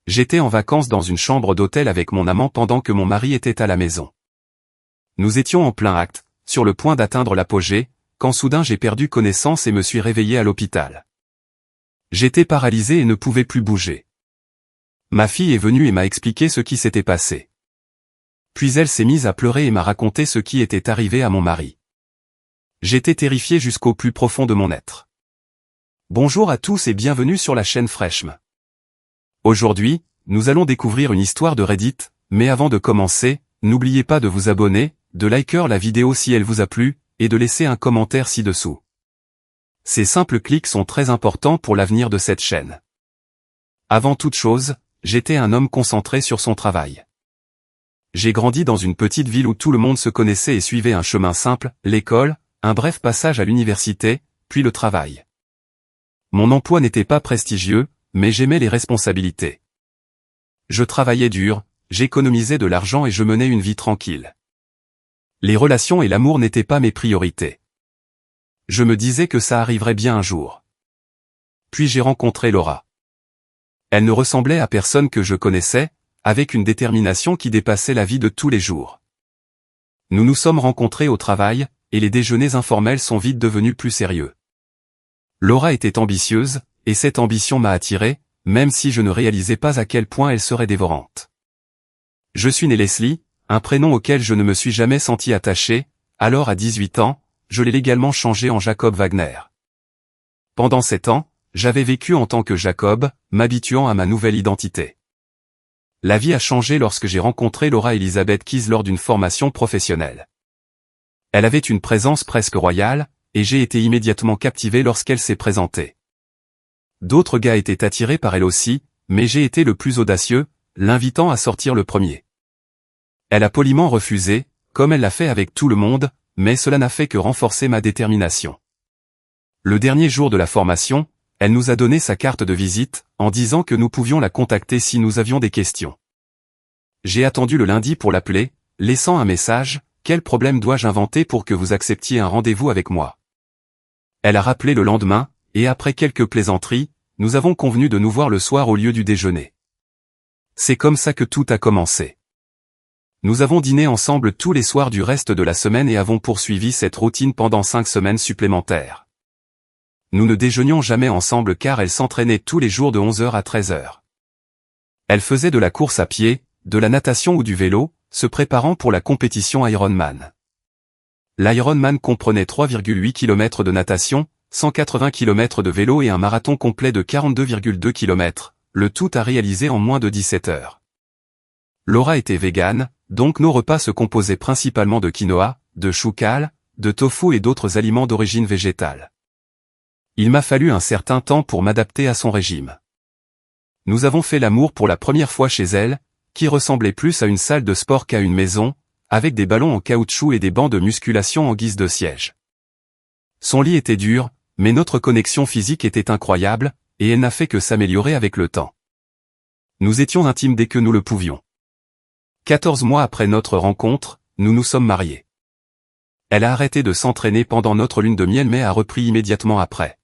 J'étais en vacances dans une chambre d'hôtel avec mon amant pendant que mon mari était à la maison. Nous étions en plein acte, sur le point d'atteindre l'apogée, quand soudain j'ai perdu connaissance et me suis réveillé à l'hôpital. J'étais paralysé et ne pouvais plus bouger. Ma fille est venue et m'a expliqué ce qui s'était passé. Puis elle s'est mise à pleurer et m'a raconté ce qui était arrivé à mon mari. J'étais terrifié jusqu'au plus profond de mon être. Bonjour à tous et bienvenue sur la chaîne Freshme. Aujourd'hui, nous allons découvrir une histoire de Reddit, mais avant de commencer, n'oubliez pas de vous abonner, de liker la vidéo si elle vous a plu, et de laisser un commentaire ci-dessous. Ces simples clics sont très importants pour l'avenir de cette chaîne. Avant toute chose, j'étais un homme concentré sur son travail. J'ai grandi dans une petite ville où tout le monde se connaissait et suivait un chemin simple, l'école, un bref passage à l'université, puis le travail. Mon emploi n'était pas prestigieux, mais j'aimais les responsabilités. Je travaillais dur, j'économisais de l'argent et je menais une vie tranquille. Les relations et l'amour n'étaient pas mes priorités. Je me disais que ça arriverait bien un jour. Puis j'ai rencontré Laura. Elle ne ressemblait à personne que je connaissais, avec une détermination qui dépassait la vie de tous les jours. Nous nous sommes rencontrés au travail, et les déjeuners informels sont vite devenus plus sérieux. Laura était ambitieuse, et cette ambition m'a attiré, même si je ne réalisais pas à quel point elle serait dévorante. Je suis né Leslie, un prénom auquel je ne me suis jamais senti attaché, alors à 18 ans, je l'ai légalement changé en Jacob Wagner. Pendant 7 ans, j'avais vécu en tant que Jacob, m'habituant à ma nouvelle identité. La vie a changé lorsque j'ai rencontré Laura Elizabeth Keyes lors d'une formation professionnelle. Elle avait une présence presque royale, et j'ai été immédiatement captivé lorsqu'elle s'est présentée. D'autres gars étaient attirés par elle aussi, mais j'ai été le plus audacieux, l'invitant à sortir le premier. Elle a poliment refusé, comme elle l'a fait avec tout le monde, mais cela n'a fait que renforcer ma détermination. Le dernier jour de la formation, elle nous a donné sa carte de visite, en disant que nous pouvions la contacter si nous avions des questions. J'ai attendu le lundi pour l'appeler, laissant un message, « Quel problème dois-je inventer pour que vous acceptiez un rendez-vous avec moi ?» Elle a rappelé le lendemain, et après quelques plaisanteries, nous avons convenu de nous voir le soir au lieu du déjeuner. C'est comme ça que tout a commencé. Nous avons dîné ensemble tous les soirs du reste de la semaine et avons poursuivi cette routine pendant 5 semaines supplémentaires. Nous ne déjeunions jamais ensemble car elle s'entraînait tous les jours de 11h à 13h. Elle faisait de la course à pied, de la natation ou du vélo, se préparant pour la compétition Ironman. L'Ironman comprenait 3,8 km de natation, 180 km de vélo et un marathon complet de 42,2 km, le tout à réaliser en moins de 17 heures. Laura était végane, donc nos repas se composaient principalement de quinoa, de chou kale, de tofu et d'autres aliments d'origine végétale. Il m'a fallu un certain temps pour m'adapter à son régime. Nous avons fait l'amour pour la première fois chez elle, qui ressemblait plus à une salle de sport qu'à une maison, avec des ballons en caoutchouc et des bancs de musculation en guise de siège. Son lit était dur, mais notre connexion physique était incroyable, et elle n'a fait que s'améliorer avec le temps. Nous étions intimes dès que nous le pouvions. 14 mois après notre rencontre, nous nous sommes mariés. Elle a arrêté de s'entraîner pendant notre lune de miel mais a repris immédiatement après.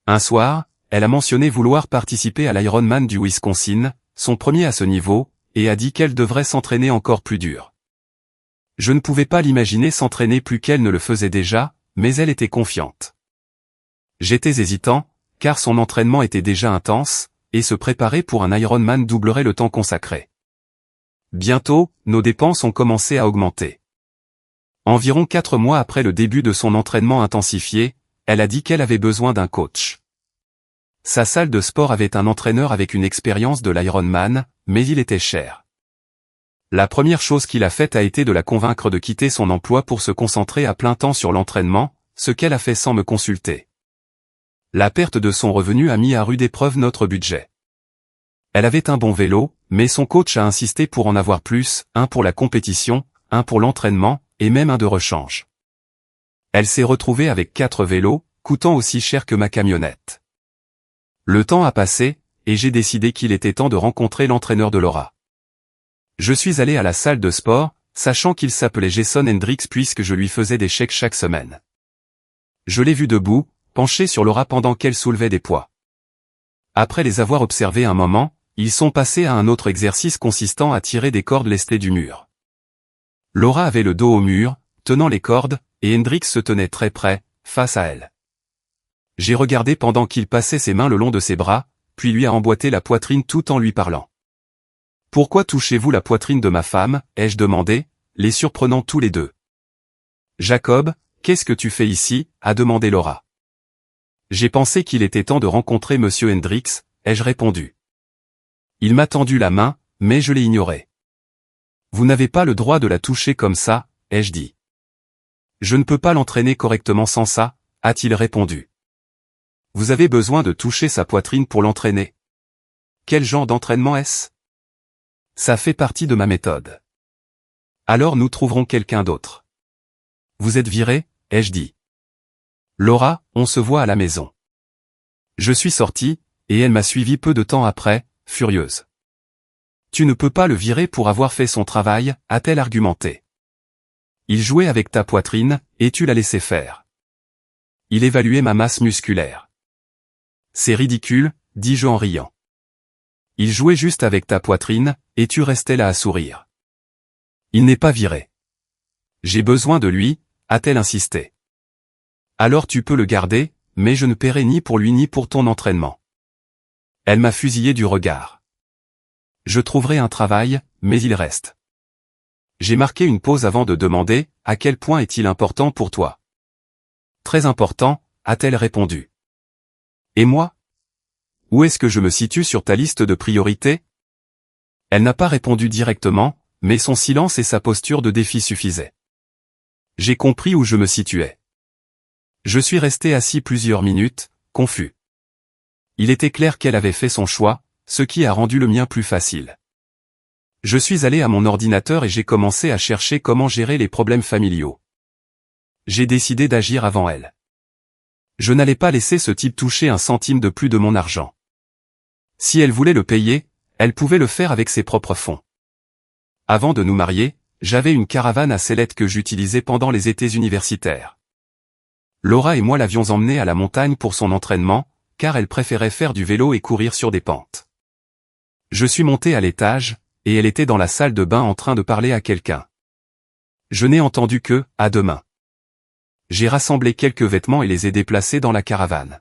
Un soir, elle a mentionné vouloir participer à l'Ironman du Wisconsin, son premier à ce niveau, et a dit qu'elle devrait s'entraîner encore plus dur. Je ne pouvais pas l'imaginer s'entraîner plus qu'elle ne le faisait déjà, mais elle était confiante. J'étais hésitant, car son entraînement était déjà intense, et se préparer pour un Ironman doublerait le temps consacré. Bientôt, nos dépenses ont commencé à augmenter. Environ 4 mois après le début de son entraînement intensifié, elle a dit qu'elle avait besoin d'un coach. Sa salle de sport avait un entraîneur avec une expérience de l'Ironman, mais il était cher. La première chose qu'il a faite a été de la convaincre de quitter son emploi pour se concentrer à plein temps sur l'entraînement, ce qu'elle a fait sans me consulter. La perte de son revenu a mis à rude épreuve notre budget. Elle avait un bon vélo, mais son coach a insisté pour en avoir plus, un pour la compétition, un pour l'entraînement, et même un de rechange. Elle s'est retrouvée avec 4 vélos, coûtant aussi cher que ma camionnette. Le temps a passé, et j'ai décidé qu'il était temps de rencontrer l'entraîneur de Laura. Je suis allé à la salle de sport, sachant qu'il s'appelait Jason Hendricks puisque je lui faisais des checks chaque semaine. Je l'ai vu debout, penché sur Laura pendant qu'elle soulevait des poids. Après les avoir observés un moment, Ils sont passés à un autre exercice consistant à tirer des cordes lestées du mur. Laura avait le dos au mur, tenant les cordes, et Hendrix se tenait très près, face à elle. J'ai regardé pendant qu'il passait ses mains le long de ses bras, puis lui a emboîté la poitrine tout en lui parlant. « Pourquoi touchez-vous la poitrine de ma femme ?» ai-je demandé, les surprenant tous les deux. « Jacob, qu'est-ce que tu fais ici ?» a demandé Laura. J'ai pensé qu'il était temps de rencontrer Monsieur Hendrix, ai-je répondu. Il m'a tendu la main, mais je l'ai ignoré. Vous n'avez pas le droit de la toucher comme ça, ai-je dit. Je ne peux pas l'entraîner correctement sans ça, a-t-il répondu. Vous avez besoin de toucher sa poitrine pour l'entraîner. Quel genre d'entraînement est-ce? Ça fait partie de ma méthode. Alors nous trouverons quelqu'un d'autre. Vous êtes viré, ai-je dit. Laura, on se voit à la maison. Je suis sorti, et elle m'a suivi peu de temps après, furieuse. Tu ne peux pas le virer pour avoir fait son travail, a-t-elle argumenté. Il jouait avec ta poitrine, et tu l'as laissé faire. Il évaluait ma masse musculaire. C'est ridicule, dis-je en riant. Il jouait juste avec ta poitrine, et tu restais là à sourire. Il n'est pas viré. J'ai besoin de lui, a-t-elle insisté. Alors tu peux le garder, mais je ne paierai ni pour lui ni pour ton entraînement. Elle m'a fusillé du regard. Je trouverai un travail, mais il reste. J'ai marqué une pause avant de demander, à quel point est-il important pour toi? Très important, a-t-elle répondu. Et moi? Où est-ce que je me situe sur ta liste de priorités? Elle n'a pas répondu directement, mais son silence et sa posture de défi suffisaient. J'ai compris où je me situais. Je suis resté assis plusieurs minutes, confus. Il était clair qu'elle avait fait son choix, ce qui a rendu le mien plus facile. Je suis allé à mon ordinateur et j'ai commencé à chercher comment gérer les problèmes familiaux. J'ai décidé d'agir avant elle. Je n'allais pas laisser ce type toucher un centime de plus de mon argent. Si elle voulait le payer, elle pouvait le faire avec ses propres fonds. Avant de nous marier, j'avais une caravane à sellette que j'utilisais pendant les étés universitaires. Laura et moi l'avions emmenée à la montagne pour son entraînement, car elle préférait faire du vélo et courir sur des pentes. Je suis monté à l'étage, et elle était dans la salle de bain en train de parler à quelqu'un. Je n'ai entendu que « à demain ». J'ai rassemblé quelques vêtements et les ai déplacés dans la caravane.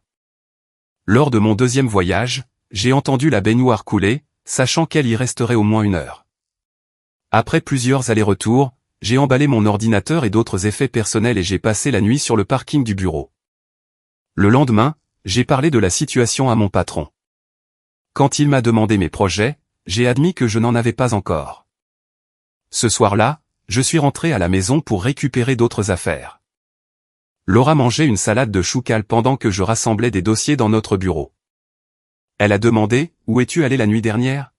Lors de mon deuxième voyage, j'ai entendu la baignoire couler, sachant qu'elle y resterait au moins 1 heure. Après plusieurs allers-retours, j'ai emballé mon ordinateur et d'autres effets personnels et j'ai passé la nuit sur le parking du bureau. Le lendemain, j'ai parlé de la situation à mon patron. Quand il m'a demandé mes projets, j'ai admis que je n'en avais pas encore. Ce soir-là, je suis rentré à la maison pour récupérer d'autres affaires. Laura mangeait une salade de choucale pendant que je rassemblais des dossiers dans notre bureau. Elle a demandé « Où es-tu allé la nuit dernière ?»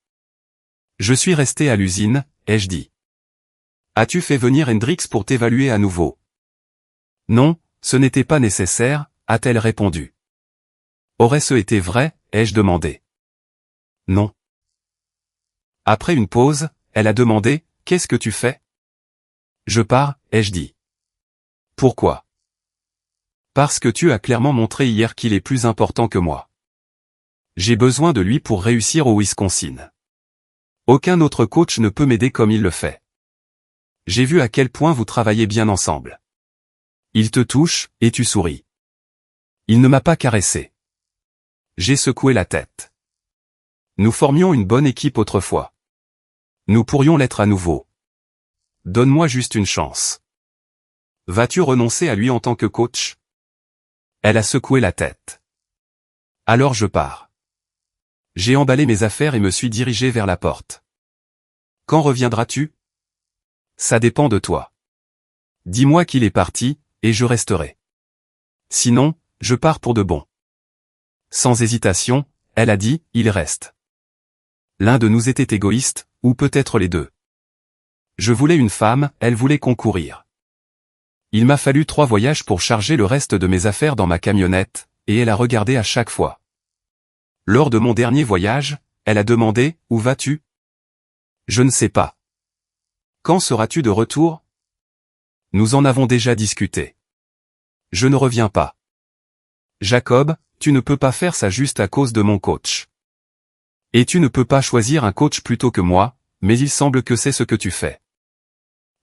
Je suis resté à l'usine, ai-je dit. As-tu fait venir Hendrix pour t'évaluer à nouveau? Non, ce n'était pas nécessaire, a-t-elle répondu. Aurait-ce été vrai, ai-je demandé. Non. Après une pause, elle a demandé, qu'est-ce que tu fais? Je pars, ai-je dit. Pourquoi? Parce que tu as clairement montré hier qu'il est plus important que moi. J'ai besoin de lui pour réussir au Wisconsin. Aucun autre coach ne peut m'aider comme il le fait. J'ai vu à quel point vous travaillez bien ensemble. Il te touche, et tu souris. Il ne m'a pas caressé. J'ai secoué la tête. Nous formions une bonne équipe autrefois. Nous pourrions l'être à nouveau. Donne-moi juste une chance. Vas-tu renoncer à lui en tant que coach? Elle a secoué la tête. Alors je pars. J'ai emballé mes affaires et me suis dirigé vers la porte. Quand reviendras-tu? Ça dépend de toi. Dis-moi qu'il est parti, et je resterai. Sinon, je pars pour de bon. Sans hésitation, elle a dit, il reste. L'un de nous était égoïste, ou peut-être les deux. Je voulais une femme, elle voulait concourir. Il m'a fallu 3 voyages pour charger le reste de mes affaires dans ma camionnette, et elle a regardé à chaque fois. Lors de mon dernier voyage, elle a demandé, où vas-tu? Je ne sais pas. Quand seras-tu de retour? Nous en avons déjà discuté. Je ne reviens pas. Jacob, tu ne peux pas faire ça juste à cause de mon coach. Et tu ne peux pas choisir un coach plutôt que moi, mais il semble que c'est ce que tu fais.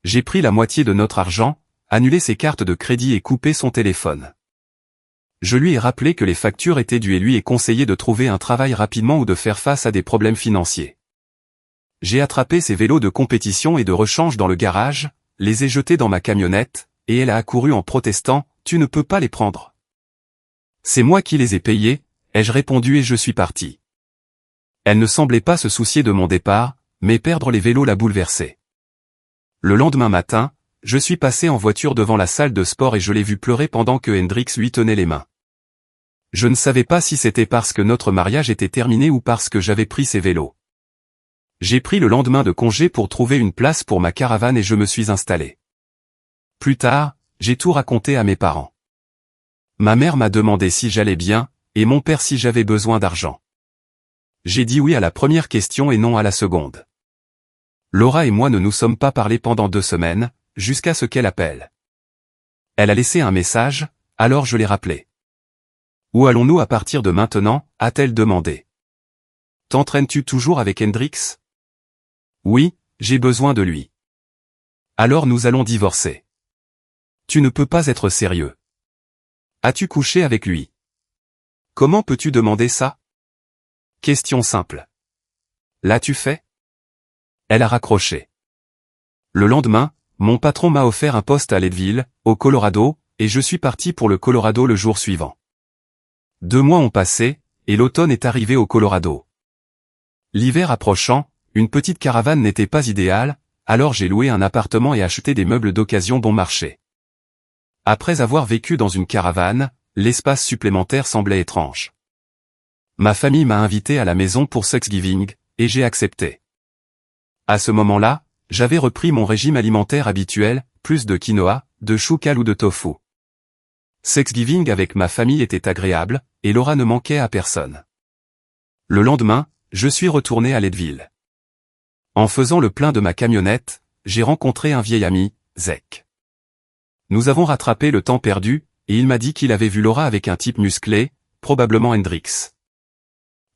J'ai pris la moitié de notre argent, annulé ses cartes de crédit et coupé son téléphone. Je lui ai rappelé que les factures étaient dues et lui ai conseillé de trouver un travail rapidement ou de faire face à des problèmes financiers. J'ai attrapé ses vélos de compétition et de rechange dans le garage, les ai jetés dans ma camionnette, et elle a accouru en protestant, « Tu ne peux pas les prendre. » C'est moi qui les ai payés, ai-je répondu et je suis parti. Elle ne semblait pas se soucier de mon départ, mais perdre les vélos la bouleversait. Le lendemain matin, je suis passé en voiture devant la salle de sport et je l'ai vu pleurer pendant que Hendrix lui tenait les mains. Je ne savais pas si c'était parce que notre mariage était terminé ou parce que j'avais pris ses vélos. J'ai pris le lendemain de congé pour trouver une place pour ma caravane et je me suis installé. Plus tard, j'ai tout raconté à mes parents. Ma mère m'a demandé si j'allais bien, et mon père si j'avais besoin d'argent. J'ai dit oui à la première question et non à la seconde. Laura et moi ne nous sommes pas parlé pendant 2 semaines, jusqu'à ce qu'elle appelle. Elle a laissé un message, alors je l'ai rappelé. « Où allons-nous à partir de maintenant ?» a-t-elle demandé. « T'entraînes-tu toujours avec Hendrix ?»« Oui, j'ai besoin de lui. »« Alors nous allons divorcer. »« Tu ne peux pas être sérieux. »« As-tu couché avec lui ?»« Comment peux-tu demander ça ?»« Question simple. »« L'as-tu fait ?» Elle a raccroché. Le lendemain, mon patron m'a offert un poste à Leadville, au Colorado, et je suis parti pour le Colorado le jour suivant. 2 mois ont passé, et l'automne est arrivé au Colorado. L'hiver approchant, une petite caravane n'était pas idéale, alors j'ai loué un appartement et acheté des meubles d'occasion bon marché. Après avoir vécu dans une caravane, l'espace supplémentaire semblait étrange. Ma famille m'a invité à la maison pour Thanksgiving, et j'ai accepté. À ce moment-là, j'avais repris mon régime alimentaire habituel, plus de quinoa, de chou kale ou de tofu. Thanksgiving avec ma famille était agréable, et Laura ne manquait à personne. Le lendemain, je suis retourné à Leadville. En faisant le plein de ma camionnette, j'ai rencontré un vieil ami, Zek. Nous avons rattrapé le temps perdu, et il m'a dit qu'il avait vu Laura avec un type musclé, probablement Hendrix.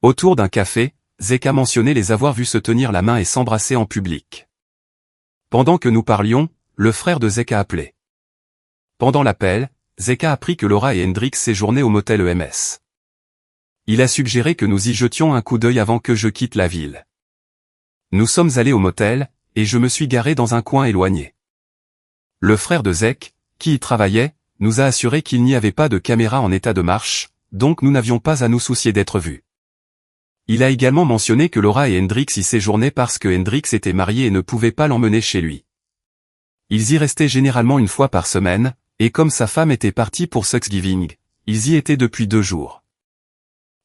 Autour d'un café, Zek a mentionné les avoir vus se tenir la main et s'embrasser en public. Pendant que nous parlions, le frère de Zek a appelé. Pendant l'appel, Zek a appris que Laura et Hendrix séjournaient au motel EMS. Il a suggéré que nous y jetions un coup d'œil avant que je quitte la ville. Nous sommes allés au motel, et je me suis garé dans un coin éloigné. Le frère de Zek, qui y travaillait, nous a assuré qu'il n'y avait pas de caméra en état de marche, donc nous n'avions pas à nous soucier d'être vus. Il a également mentionné que Laura et Hendrix y séjournaient parce que Hendrix était marié et ne pouvait pas l'emmener chez lui. Ils y restaient généralement une fois par semaine, et comme sa femme était partie pour Thanksgiving, ils y étaient depuis 2 jours.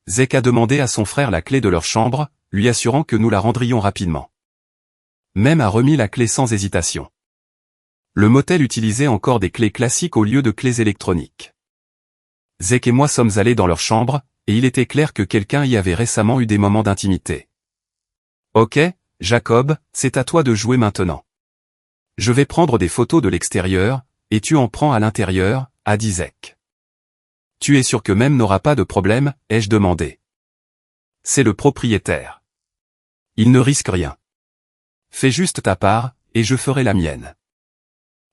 Zek a demandé à son frère la clé de leur chambre, lui assurant que nous la rendrions rapidement. Même a remis la clé sans hésitation. Le motel utilisait encore des clés classiques au lieu de clés électroniques. Zek et moi sommes allés dans leur chambre, et il était clair que quelqu'un y avait récemment eu des moments d'intimité. « Ok, Jacob, c'est à toi de jouer maintenant. Je vais prendre des photos de l'extérieur, et tu en prends à l'intérieur, » a dit Zek. « Tu es sûr que même n'aura pas de problème ?» ai-je demandé. « C'est le propriétaire. Il ne risque rien. Fais juste ta part, et je ferai la mienne. »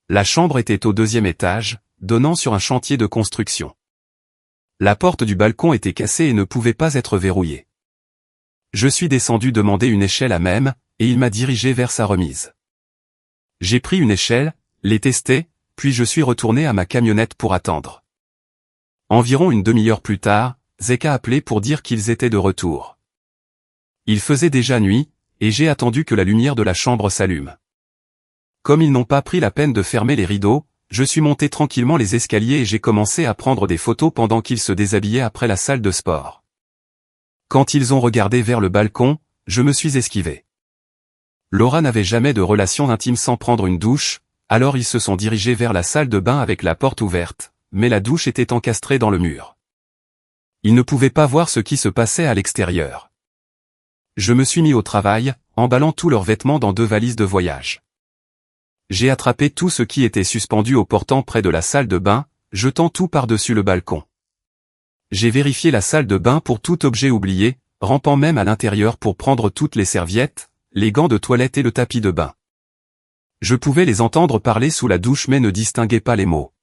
La chambre était au 2e étage, donnant sur un chantier de construction. La porte du balcon était cassée et ne pouvait pas être verrouillée. Je suis descendu demander une échelle à même, et il m'a dirigé vers sa remise. J'ai pris une échelle, l'ai testée, puis je suis retourné à ma camionnette pour attendre. Environ une demi-heure plus tard, Zek a appelé pour dire qu'ils étaient de retour. Il faisait déjà nuit, et j'ai attendu que la lumière de la chambre s'allume. Comme ils n'ont pas pris la peine de fermer les rideaux, je suis monté tranquillement les escaliers et j'ai commencé à prendre des photos pendant qu'ils se déshabillaient après la salle de sport. Quand ils ont regardé vers le balcon, je me suis esquivé. Laura n'avait jamais de relation intime sans prendre une douche, alors ils se sont dirigés vers la salle de bain avec la porte ouverte, mais la douche était encastrée dans le mur. Ils ne pouvaient pas voir ce qui se passait à l'extérieur. Je me suis mis au travail, emballant tous leurs vêtements dans 2 valises de voyage. J'ai attrapé tout ce qui était suspendu au portant près de la salle de bain, jetant tout par-dessus le balcon. J'ai vérifié la salle de bain pour tout objet oublié, rampant même à l'intérieur pour prendre toutes les serviettes, les gants de toilette et le tapis de bain. Je pouvais les entendre parler sous la douche mais ne distinguais pas les mots.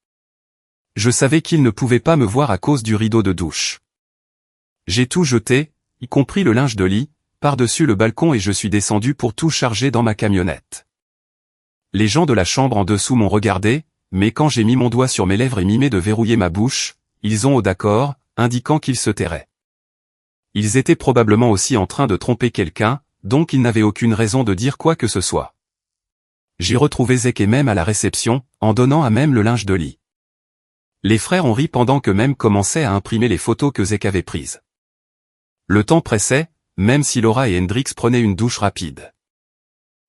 Je savais qu'ils ne pouvaient pas me voir à cause du rideau de douche. J'ai tout jeté, y compris le linge de lit, par-dessus le balcon et je suis descendu pour tout charger dans ma camionnette. Les gens de la chambre en dessous m'ont regardé, mais quand j'ai mis mon doigt sur mes lèvres et mimé de verrouiller ma bouche, ils ont au d'accord, indiquant qu'ils se tairaient. Ils étaient probablement aussi en train de tromper quelqu'un, donc ils n'avaient aucune raison de dire quoi que ce soit. J'ai retrouvé Zek et Mem à la réception, en donnant à Mem le linge de lit. Les frères ont ri pendant que Mem commençait à imprimer les photos que Zek avait prises. Le temps pressait, même si Laura et Hendrix prenaient une douche rapide.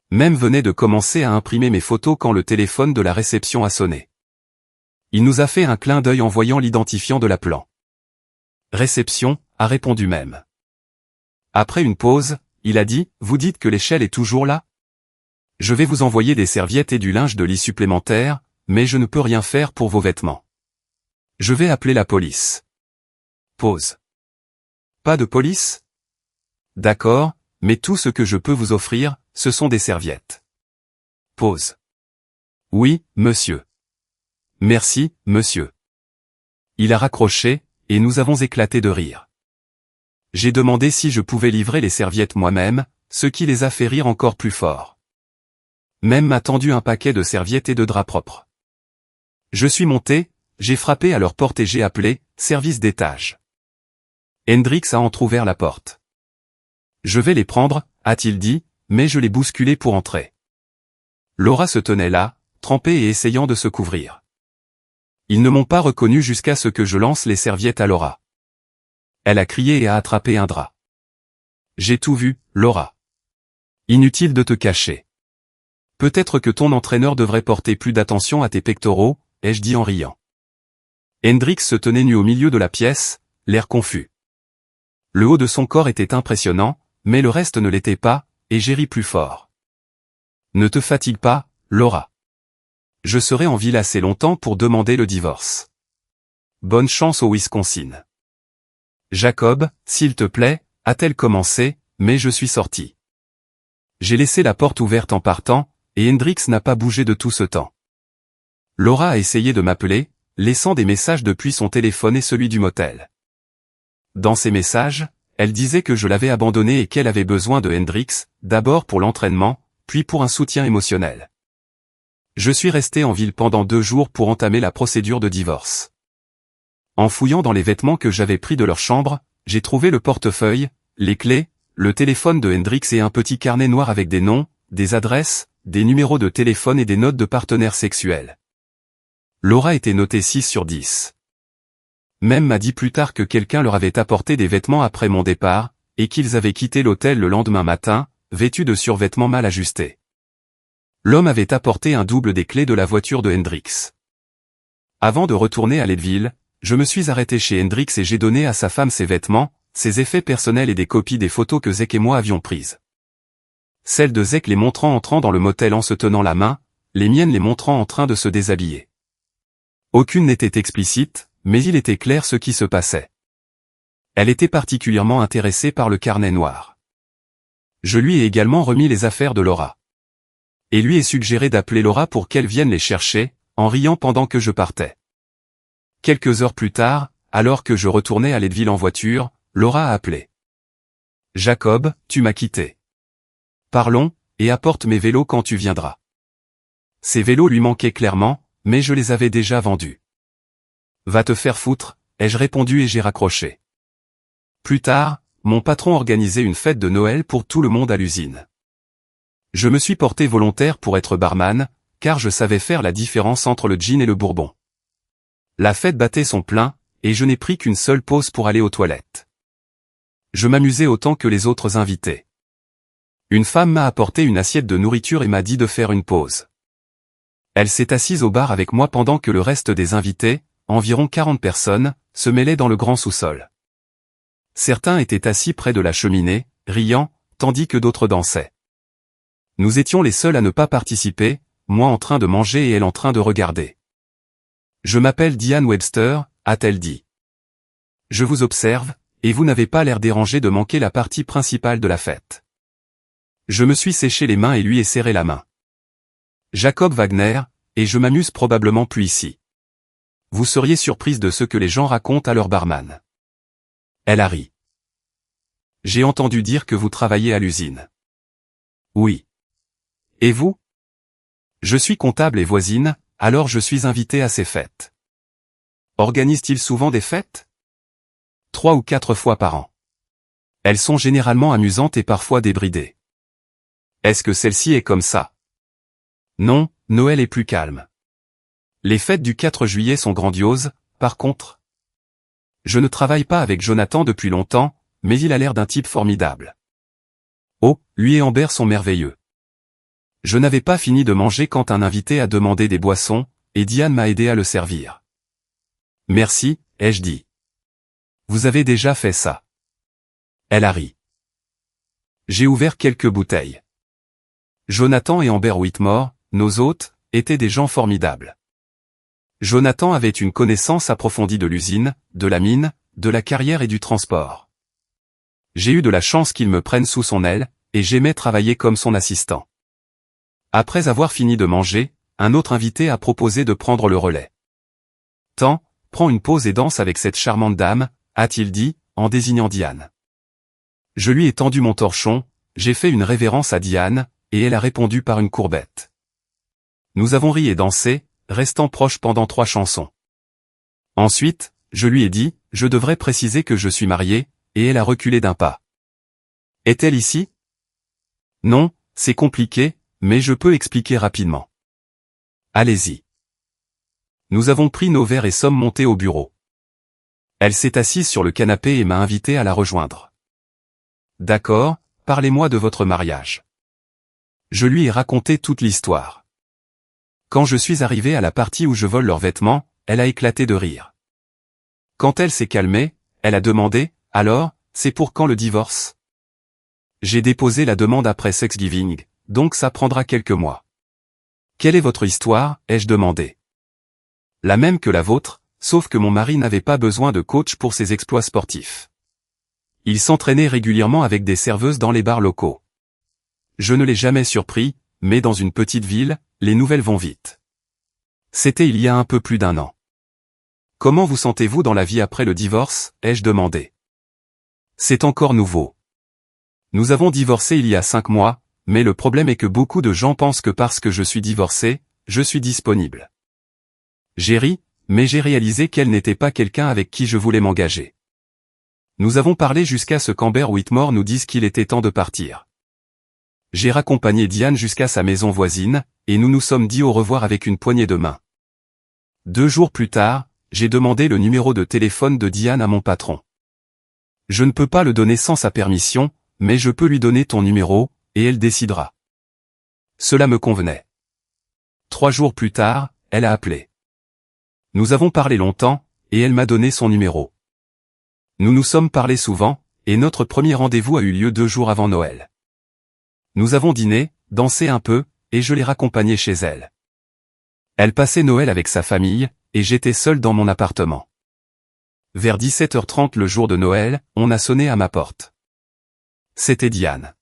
Mem venait de commencer à imprimer mes photos quand le téléphone de la réception a sonné. Il nous a fait un clin d'œil en voyant l'identifiant de l'appelant. Réception, a répondu Mem. Après une pause, il a dit, vous dites que l'échelle est toujours là? Je vais vous envoyer des serviettes et du linge de lit supplémentaire, mais je ne peux rien faire pour vos vêtements. Je vais appeler la police. Pause. Pas de police? D'accord, mais tout ce que je peux vous offrir, ce sont des serviettes. Pause. Oui, monsieur. Merci, monsieur. Il a raccroché, et nous avons éclaté de rire. J'ai demandé si je pouvais livrer les serviettes moi-même, ce qui les a fait rire encore plus fort. Mem m'a tendu un paquet de serviettes et de draps propres. Je suis monté, j'ai frappé à leur porte et j'ai appelé « service d'étage ». Hendrix a entrouvert la porte. Je vais les prendre, a-t-il dit, mais je l'ai bousculé pour entrer. Laura se tenait là, trempée et essayant de se couvrir. Ils ne m'ont pas reconnu jusqu'à ce que je lance les serviettes à Laura. Elle a crié et a attrapé un drap. J'ai tout vu, Laura. Inutile de te cacher. Peut-être que ton entraîneur devrait porter plus d'attention à tes pectoraux, ai-je dit en riant. Hendrix se tenait nu au milieu de la pièce, l'air confus. Le haut de son corps était impressionnant, mais le reste ne l'était pas, et j'ai ri plus fort. Ne te fatigue pas, Laura. Je serai en ville assez longtemps pour demander le divorce. Bonne chance au Wisconsin. Jacob, s'il te plaît, a-t-elle commencé, mais je suis sorti. J'ai laissé la porte ouverte en partant, et Hendrix n'a pas bougé de tout ce temps. Laura a essayé de m'appeler, laissant des messages depuis son téléphone et celui du motel. Dans ces messages, elle disait que je l'avais abandonnée et qu'elle avait besoin de Hendrix, d'abord pour l'entraînement, puis pour un soutien émotionnel. Je suis resté en ville pendant 2 jours pour entamer la procédure de divorce. En fouillant dans les vêtements que j'avais pris de leur chambre, j'ai trouvé le portefeuille, les clés, le téléphone de Hendrix et un petit carnet noir avec des noms, des adresses, des numéros de téléphone et des notes de partenaires sexuels. Laura était notée 6 sur 10. Mem m'a dit plus tard que quelqu'un leur avait apporté des vêtements après mon départ, et qu'ils avaient quitté l'hôtel le lendemain matin, vêtus de survêtements mal ajustés. L'homme avait apporté un double des clés de la voiture de Hendrix. Avant de retourner à Leadville, je me suis arrêté chez Hendrix et j'ai donné à sa femme ses vêtements, ses effets personnels et des copies des photos que Zek et moi avions prises. Celles de Zek les montrant entrant dans le motel en se tenant la main, les miennes les montrant en train de se déshabiller. Aucune n'était explicite, mais il était clair ce qui se passait. Elle était particulièrement intéressée par le carnet noir. Je lui ai également remis les affaires de Laura. Et lui ai suggéré d'appeler Laura pour qu'elle vienne les chercher, en riant pendant que je partais. Quelques heures plus tard, alors que je retournais à Leadville en voiture, Laura a appelé. « Jacob, tu m'as quitté. Parlons, et apporte mes vélos quand tu viendras. » Ces vélos lui manquaient clairement, mais je les avais déjà vendus. « Va te faire foutre », ai-je répondu et j'ai raccroché. Plus tard, mon patron organisait une fête de Noël pour tout le monde à l'usine. Je me suis porté volontaire pour être barman, car je savais faire la différence entre le gin et le bourbon. La fête battait son plein, et je n'ai pris qu'une seule pause pour aller aux toilettes. Je m'amusais autant que les autres invités. Une femme m'a apporté une assiette de nourriture et m'a dit de faire une pause. Elle s'est assise au bar avec moi pendant que le reste des invités, environ 40 personnes, se mêlaient dans le grand sous-sol. Certains étaient assis près de la cheminée, riant, tandis que d'autres dansaient. Nous étions les seuls à ne pas participer, moi en train de manger et elle en train de regarder. « Je m'appelle Diane Webster », a-t-elle dit. « Je vous observe, et vous n'avez pas l'air dérangé de manquer la partie principale de la fête. Je me suis séché les mains et lui ai serré la main. Jacob Wagner, et je m'amuse probablement plus ici. Vous seriez surprise de ce que les gens racontent à leur barman. Elle a ri. J'ai entendu dire que vous travaillez à l'usine. Oui. Et vous? Je suis comptable et voisine, alors je suis invité à ces fêtes. Organise-t-il souvent des fêtes? 3 ou 4 fois par an. Elles sont généralement amusantes et parfois débridées. Est-ce que celle-ci est comme ça? Non, Noël est plus calme. Les fêtes du 4 juillet sont grandioses, par contre. Je ne travaille pas avec Jonathan depuis longtemps, mais il a l'air d'un type formidable. Oh, lui et Amber sont merveilleux. Je n'avais pas fini de manger quand un invité a demandé des boissons, et Diane m'a aidé à le servir. Merci, ai-je dit. Vous avez déjà fait ça. Elle a ri. J'ai ouvert quelques bouteilles. Jonathan et Amber Whitmore, nos hôtes, étaient des gens formidables. Jonathan avait une connaissance approfondie de l'usine, de la mine, de la carrière et du transport. J'ai eu de la chance qu'il me prenne sous son aile, et j'aimais travailler comme son assistant. Après avoir fini de manger, un autre invité a proposé de prendre le relais. Tant, prends une pause et danse avec cette charmante dame, a-t-il dit, en désignant Diane. Je lui ai tendu mon torchon, j'ai fait une révérence à Diane, et elle a répondu par une courbette. Nous avons ri et dansé, restant proches pendant 3 chansons. Ensuite, je lui ai dit, je devrais préciser que je suis marié, et elle a reculé d'un pas. Est-elle ici? Non, c'est compliqué, mais je peux expliquer rapidement. Allez-y. Nous avons pris nos verres et sommes montés au bureau. Elle s'est assise sur le canapé et m'a invité à la rejoindre. D'accord, parlez-moi de votre mariage. Je lui ai raconté toute l'histoire. Quand je suis arrivé à la partie où je vole leurs vêtements, elle a éclaté de rire. Quand elle s'est calmée, elle a demandé, alors, c'est pour quand le divorce? J'ai déposé la demande après Thanksgiving, donc ça prendra quelques mois. Quelle est votre histoire, ai-je demandé. La même que la vôtre, sauf que mon mari n'avait pas besoin de coach pour ses exploits sportifs. Il s'entraînait régulièrement avec des serveuses dans les bars locaux. Je ne l'ai jamais surpris, mais dans une petite ville, les nouvelles vont vite. C'était il y a un peu plus d'1 an. Comment vous sentez-vous dans la vie après le divorce, ai-je demandé. C'est encore nouveau. Nous avons divorcé il y a 5 mois, mais le problème est que beaucoup de gens pensent que parce que je suis divorcé, je suis disponible. J'ai ri, mais j'ai réalisé qu'elle n'était pas quelqu'un avec qui je voulais m'engager. Nous avons parlé jusqu'à ce qu'Amber Whitmore nous dise qu'il était temps de partir. J'ai raccompagné Diane jusqu'à sa maison voisine, et nous nous sommes dit au revoir avec une poignée de main. 2 jours plus tard, j'ai demandé le numéro de téléphone de Diane à mon patron. Je ne peux pas le donner sans sa permission, mais je peux lui donner ton numéro, et elle décidera. Cela me convenait. 3 jours plus tard, elle a appelé. Nous avons parlé longtemps, et elle m'a donné son numéro. Nous nous sommes parlé souvent, et notre premier rendez-vous a eu lieu 2 jours avant Noël. Nous avons dîné, dansé un peu, et je l'ai raccompagnée chez elle. Elle passait Noël avec sa famille, et j'étais seul dans mon appartement. Vers 17h30 le jour de Noël, on a sonné à ma porte. C'était Diane.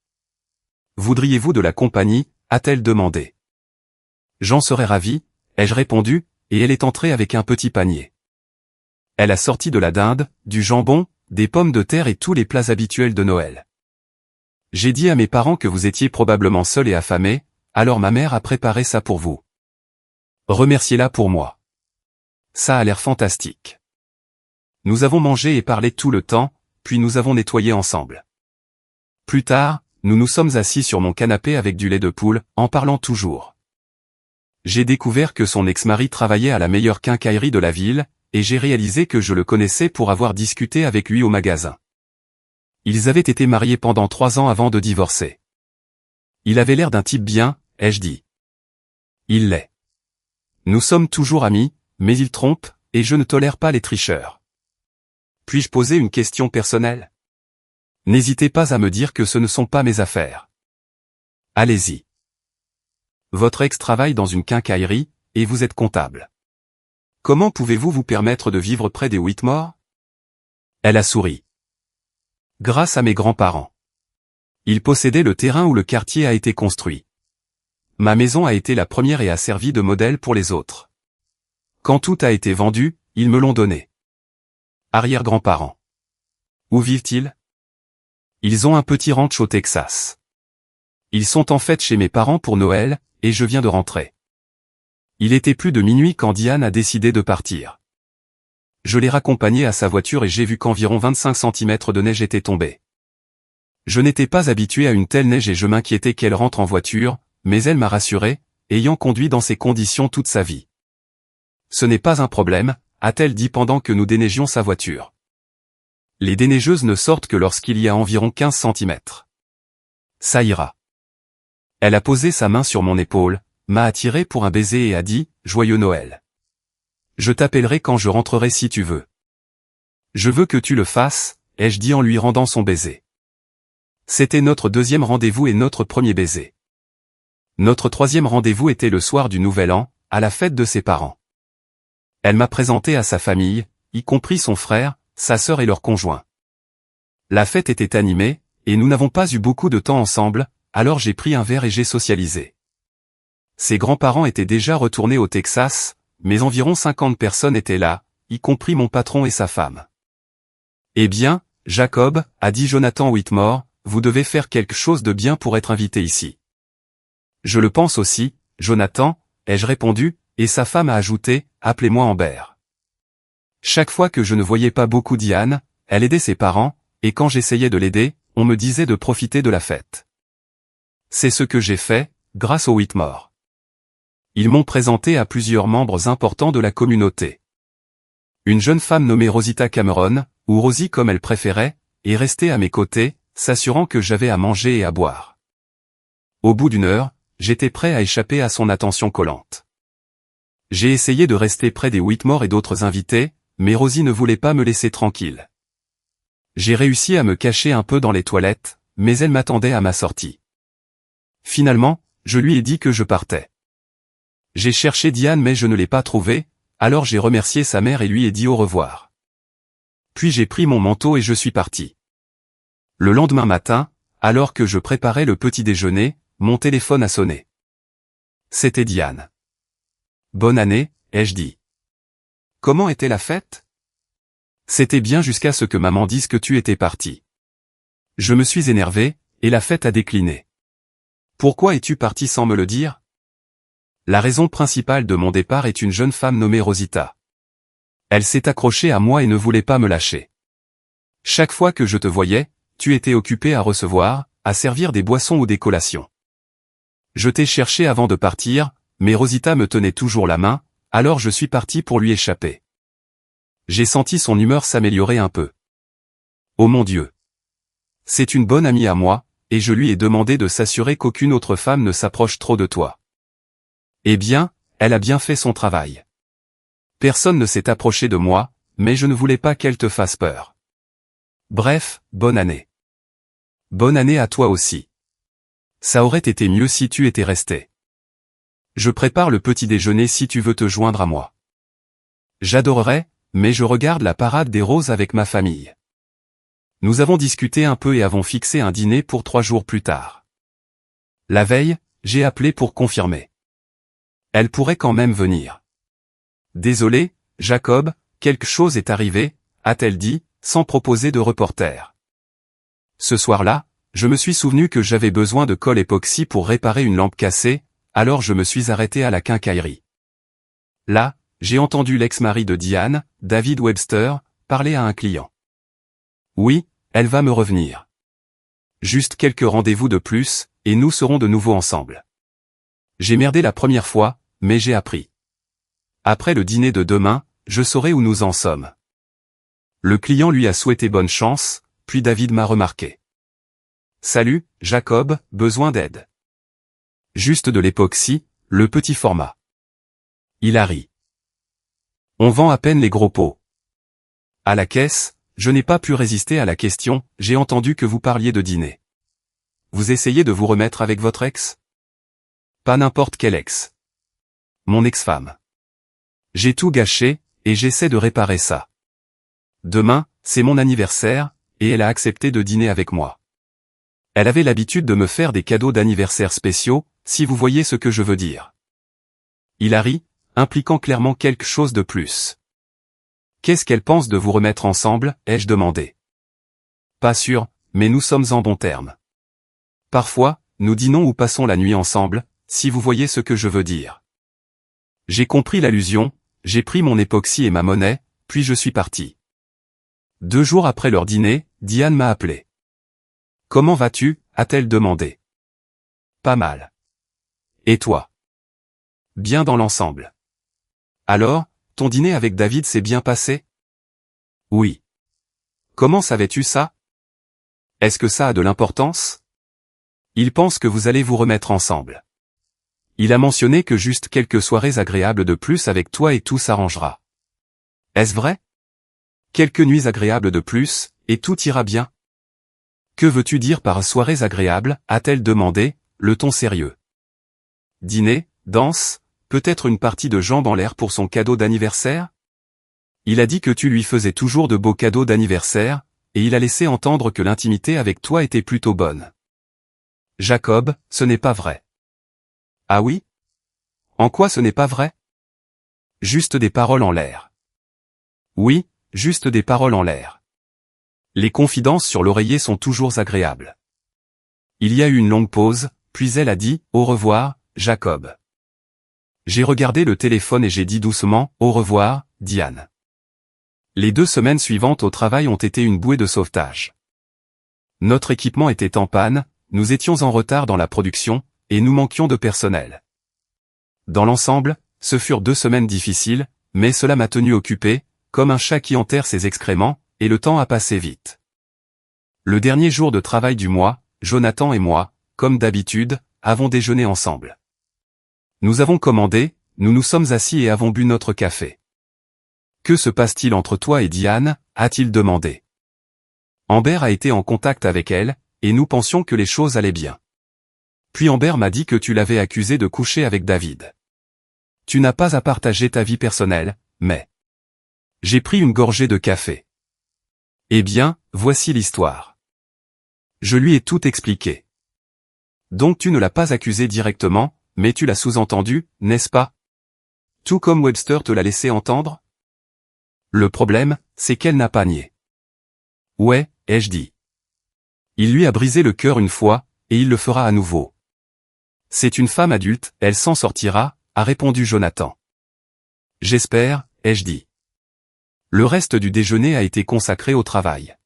Voudriez-vous de la compagnie, a-t-elle demandé. J'en serais ravi, ai-je répondu, et elle est entrée avec un petit panier. Elle a sorti de la dinde, du jambon, des pommes de terre et tous les plats habituels de Noël. J'ai dit à mes parents que vous étiez probablement seul et affamé, alors ma mère a préparé ça pour vous. Remerciez-la pour moi. Ça a l'air fantastique. Nous avons mangé et parlé tout le temps, puis nous avons nettoyé ensemble. Plus tard, nous nous sommes assis sur mon canapé avec du lait de poule, en parlant toujours. J'ai découvert que son ex-mari travaillait à la meilleure quincaillerie de la ville, et j'ai réalisé que je le connaissais pour avoir discuté avec lui au magasin. Ils avaient été mariés pendant 3 ans avant de divorcer. Il avait l'air d'un type bien, ai-je dit. Il l'est. Nous sommes toujours amis, mais il trompe, et je ne tolère pas les tricheurs. Puis-je poser une question personnelle? N'hésitez pas à me dire que ce ne sont pas mes affaires. Allez-y. Votre ex travaille dans une quincaillerie, et vous êtes comptable. Comment pouvez-vous vous permettre de vivre près des Whitmore? Elle a souri. Grâce à mes grands-parents. Ils possédaient le terrain où le quartier a été construit. Ma maison a été la première et a servi de modèle pour les autres. Quand tout a été vendu, ils me l'ont donné. Arrière-grands-parents. Où vivent-ils? Ils ont un petit ranch au Texas. Ils sont en fête chez mes parents pour Noël, et je viens de rentrer. Il était plus de minuit quand Diane a décidé de partir. Je l'ai raccompagnée à sa voiture et j'ai vu qu'environ 25 cm de neige était tombée. Je n'étais pas habitué à une telle neige et je m'inquiétais qu'elle rentre en voiture, mais elle m'a rassuré, ayant conduit dans ces conditions toute sa vie. Ce n'est pas un problème, a-t-elle dit pendant que nous déneigions sa voiture. Les déneigeuses ne sortent que lorsqu'il y a environ 15 cm. Ça ira. Elle a posé sa main sur mon épaule, m'a attiré pour un baiser et a dit « Joyeux Noël. Je t'appellerai quand je rentrerai si tu veux. » Je veux que tu le fasses, ai-je dit en lui rendant son baiser. C'était notre deuxième rendez-vous et notre premier baiser. Notre troisième rendez-vous était le soir du Nouvel An, à la fête de ses parents. Elle m'a présenté à sa famille, y compris son frère, sa sœur et leur conjoint. La fête était animée, et nous n'avons pas eu beaucoup de temps ensemble, alors j'ai pris un verre et j'ai socialisé. Ses grands-parents étaétaient déjà retournés au Texas, mais environ 50 personnes étaient là, y compris mon patron et sa femme. Eh bien, Jacob, a dit Jonathan Whitmore, vous devez faire quelque chose de bien pour être invité ici. Je le pense aussi, Jonathan, ai-je répondu, et sa femme a ajouté, appelez-moi Amber. Chaque fois que je ne voyais pas beaucoup Diane, elle aidait ses parents, et quand j'essayais de l'aider, on me disait de profiter de la fête. C'est ce que j'ai fait, grâce aux Whitmore. Ils m'ont présenté à plusieurs membres importants de la communauté. Une jeune femme nommée Rosita Cameron, ou Rosie comme elle préférait, est restée à mes côtés, s'assurant que j'avais à manger et à boire. Au bout d'une heure, j'étais prêt à échapper à son attention collante. J'ai essayé de rester près des Whitmore et d'autres invités, mais Rosie ne voulait pas me laisser tranquille. J'ai réussi à me cacher un peu dans les toilettes, mais elle m'attendait à ma sortie. Finalement, je lui ai dit que je partais. J'ai cherché Diane mais je ne l'ai pas trouvée, alors j'ai remercié sa mère et lui ai dit au revoir. Puis j'ai pris mon manteau et je suis parti. Le lendemain matin, alors que je préparais le petit déjeuner, mon téléphone a sonné. C'était Diane. Bonne année, ai-je dit. Comment était la fête? C'était bien jusqu'à ce que maman dise que tu étais parti. Je me suis énervé, et la fête a décliné. Pourquoi es-tu parti sans me le dire? La raison principale de mon départ est une jeune femme nommée Rosita. Elle s'est accrochée à moi et ne voulait pas me lâcher. Chaque fois que je te voyais, tu étais occupé à recevoir, à servir des boissons ou des collations. Je t'ai cherché avant de partir, mais Rosita me tenait toujours la main, alors je suis parti pour lui échapper. J'ai senti son humeur s'améliorer un peu. Oh mon Dieu! C'est une bonne amie à moi, et je lui ai demandé de s'assurer qu'aucune autre femme ne s'approche trop de toi. Eh bien, elle a bien fait son travail. Personne ne s'est approché de moi, mais je ne voulais pas qu'elle te fasse peur. Bref, bonne année. Bonne année à toi aussi. Ça aurait été mieux si tu étais resté. Je prépare le petit déjeuner si tu veux te joindre à moi. J'adorerais, mais je regarde la parade des roses avec ma famille. Nous avons discuté un peu et avons fixé un dîner pour 3 jours plus tard. La veille, j'ai appelé pour confirmer. Elle pourrait quand même venir. Désolé, Jacob, quelque chose est arrivé, a-t-elle dit, sans proposer de reporter. Ce soir-là, je me suis souvenu que j'avais besoin de colle époxy pour réparer une lampe cassée, alors je me suis arrêté à la quincaillerie. Là, j'ai entendu l'ex-mari de Diane, David Webster, parler à un client. Oui, elle va me revenir. Juste quelques rendez-vous de plus, et nous serons de nouveau ensemble. J'ai merdé la première fois, mais j'ai appris. Après le dîner de demain, je saurai où nous en sommes. Le client lui a souhaité bonne chance, puis David m'a remarqué. Salut, Jacob, besoin d'aide. Juste de l'époxy, le petit format. Il a ri. On vend à peine les gros pots. À la caisse, je n'ai pas pu résister à la question, j'ai entendu que vous parliez de dîner. Vous essayez de vous remettre avec votre ex? Pas n'importe quel ex. Mon ex-femme. J'ai tout gâché, et j'essaie de réparer ça. Demain, c'est mon anniversaire, et elle a accepté de dîner avec moi. Elle avait l'habitude de me faire des cadeaux d'anniversaire spéciaux, si vous voyez ce que je veux dire. Il a ri, impliquant clairement quelque chose de plus. Qu'est-ce qu'elle pense de vous remettre ensemble, ai-je demandé. Pas sûr, mais nous sommes en bons termes. Parfois, nous dînons ou passons la nuit ensemble, si vous voyez ce que je veux dire. J'ai compris l'allusion, j'ai pris mon époxy et ma monnaie, puis je suis parti. 2 jours après leur dîner, Diane m'a appelé. « Comment vas-tu » a-t-elle demandé. « Pas mal. Et toi ?»« Bien dans l'ensemble. »« Alors, ton dîner avec David s'est bien passé ?»« Oui. »« Comment savais-tu ça ? Est-ce que ça a de l'importance ? » Il pense que vous allez vous remettre ensemble. Il a mentionné que juste quelques soirées agréables de plus avec toi et tout s'arrangera. Est-ce vrai ? Quelques nuits agréables de plus, et tout ira bien. Que veux-tu dire par soirées agréables, a-t-elle demandé, le ton sérieux. Dîner, danse, peut-être une partie de jambes en l'air pour son cadeau d'anniversaire ? Il a dit que tu lui faisais toujours de beaux cadeaux d'anniversaire, et il a laissé entendre que l'intimité avec toi était plutôt bonne. Jacob, ce n'est pas vrai. Ah oui ? En quoi ce n'est pas vrai ? Juste des paroles en l'air. Oui, juste des paroles en l'air. Les confidences sur l'oreiller sont toujours agréables. Il y a eu une longue pause, puis elle a dit « Au revoir, Jacob ». J'ai regardé le téléphone et j'ai dit doucement « Au revoir, Diane ». Les 2 semaines suivantes au travail ont été une bouée de sauvetage. Notre équipement était en panne, nous étions en retard dans la production, et nous manquions de personnel. Dans l'ensemble, ce furent 2 semaines difficiles, mais cela m'a tenu occupé, comme un chat qui enterre ses excréments, et le temps a passé vite. Le dernier jour de travail du mois, Jonathan et moi, comme d'habitude, avons déjeuné ensemble. Nous avons commandé, nous nous sommes assis et avons bu notre café. Que se passe-t-il entre toi et Diane ? A-t-il demandé. Amber a été en contact avec elle, et nous pensions que les choses allaient bien. Puis Amber m'a dit que tu l'avais accusé de coucher avec David. Tu n'as pas à partager ta vie personnelle, mais... J'ai pris une gorgée de café. Eh bien, voici l'histoire. Je lui ai tout expliqué. Donc tu ne l'as pas accusé directement, mais tu l'as sous-entendu, n'est-ce pas? Tout comme Webster te l'a laissé entendre? Le problème, c'est qu'elle n'a pas nié. Ouais, ai-je dit. Il lui a brisé le cœur une fois, et il le fera à nouveau. C'est une femme adulte, elle s'en sortira, a répondu Jonathan. J'espère, ai-je dit. Le reste du déjeuner a été consacré au travail.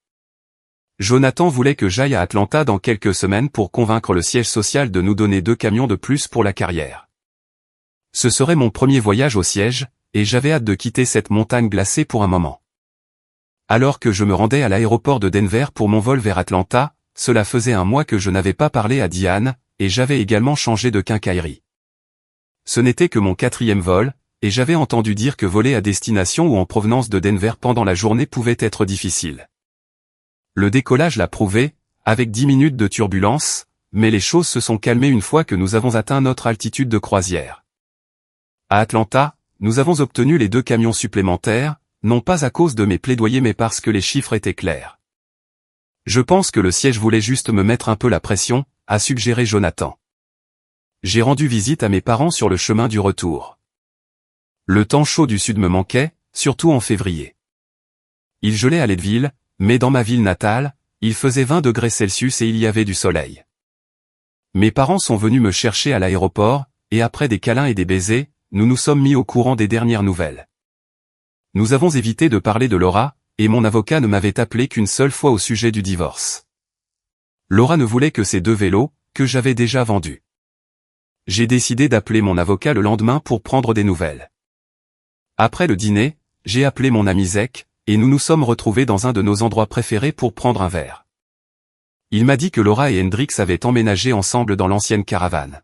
Jonathan voulait que j'aille à Atlanta dans quelques semaines pour convaincre le siège social de nous donner 2 camions de plus pour la carrière. Ce serait mon premier voyage au siège, et j'avais hâte de quitter cette montagne glacée pour un moment. Alors que je me rendais à l'aéroport de Denver pour mon vol vers Atlanta, cela faisait 1 mois que je n'avais pas parlé à Diane, et j'avais également changé de quincaillerie. Ce n'était que mon 4e vol, et j'avais entendu dire que voler à destination ou en provenance de Denver pendant la journée pouvait être difficile. Le décollage l'a prouvé, avec 10 minutes de turbulence, mais les choses se sont calmées une fois que nous avons atteint notre altitude de croisière. À Atlanta, nous avons obtenu les 2 camions supplémentaires, non pas à cause de mes plaidoyers mais parce que les chiffres étaient clairs. Je pense que le siège voulait juste me mettre un peu la pression, a suggéré Jonathan. J'ai rendu visite à mes parents sur le chemin du retour. Le temps chaud du sud me manquait, surtout en février. Il gelait à Leadville, mais dans ma ville natale, il faisait 20 degrés Celsius et il y avait du soleil. Mes parents sont venus me chercher à l'aéroport, et après des câlins et des baisers, nous nous sommes mis au courant des dernières nouvelles. Nous avons évité de parler de Laura, et mon avocat ne m'avait appelé qu'une seule fois au sujet du divorce. Laura ne voulait que ces 2 vélos, que j'avais déjà vendus. J'ai décidé d'appeler mon avocat le lendemain pour prendre des nouvelles. Après le dîner, j'ai appelé mon ami Zek, et nous nous sommes retrouvés dans un de nos endroits préférés pour prendre un verre. Il m'a dit que Laura et Hendrix avaient emménagé ensemble dans l'ancienne caravane.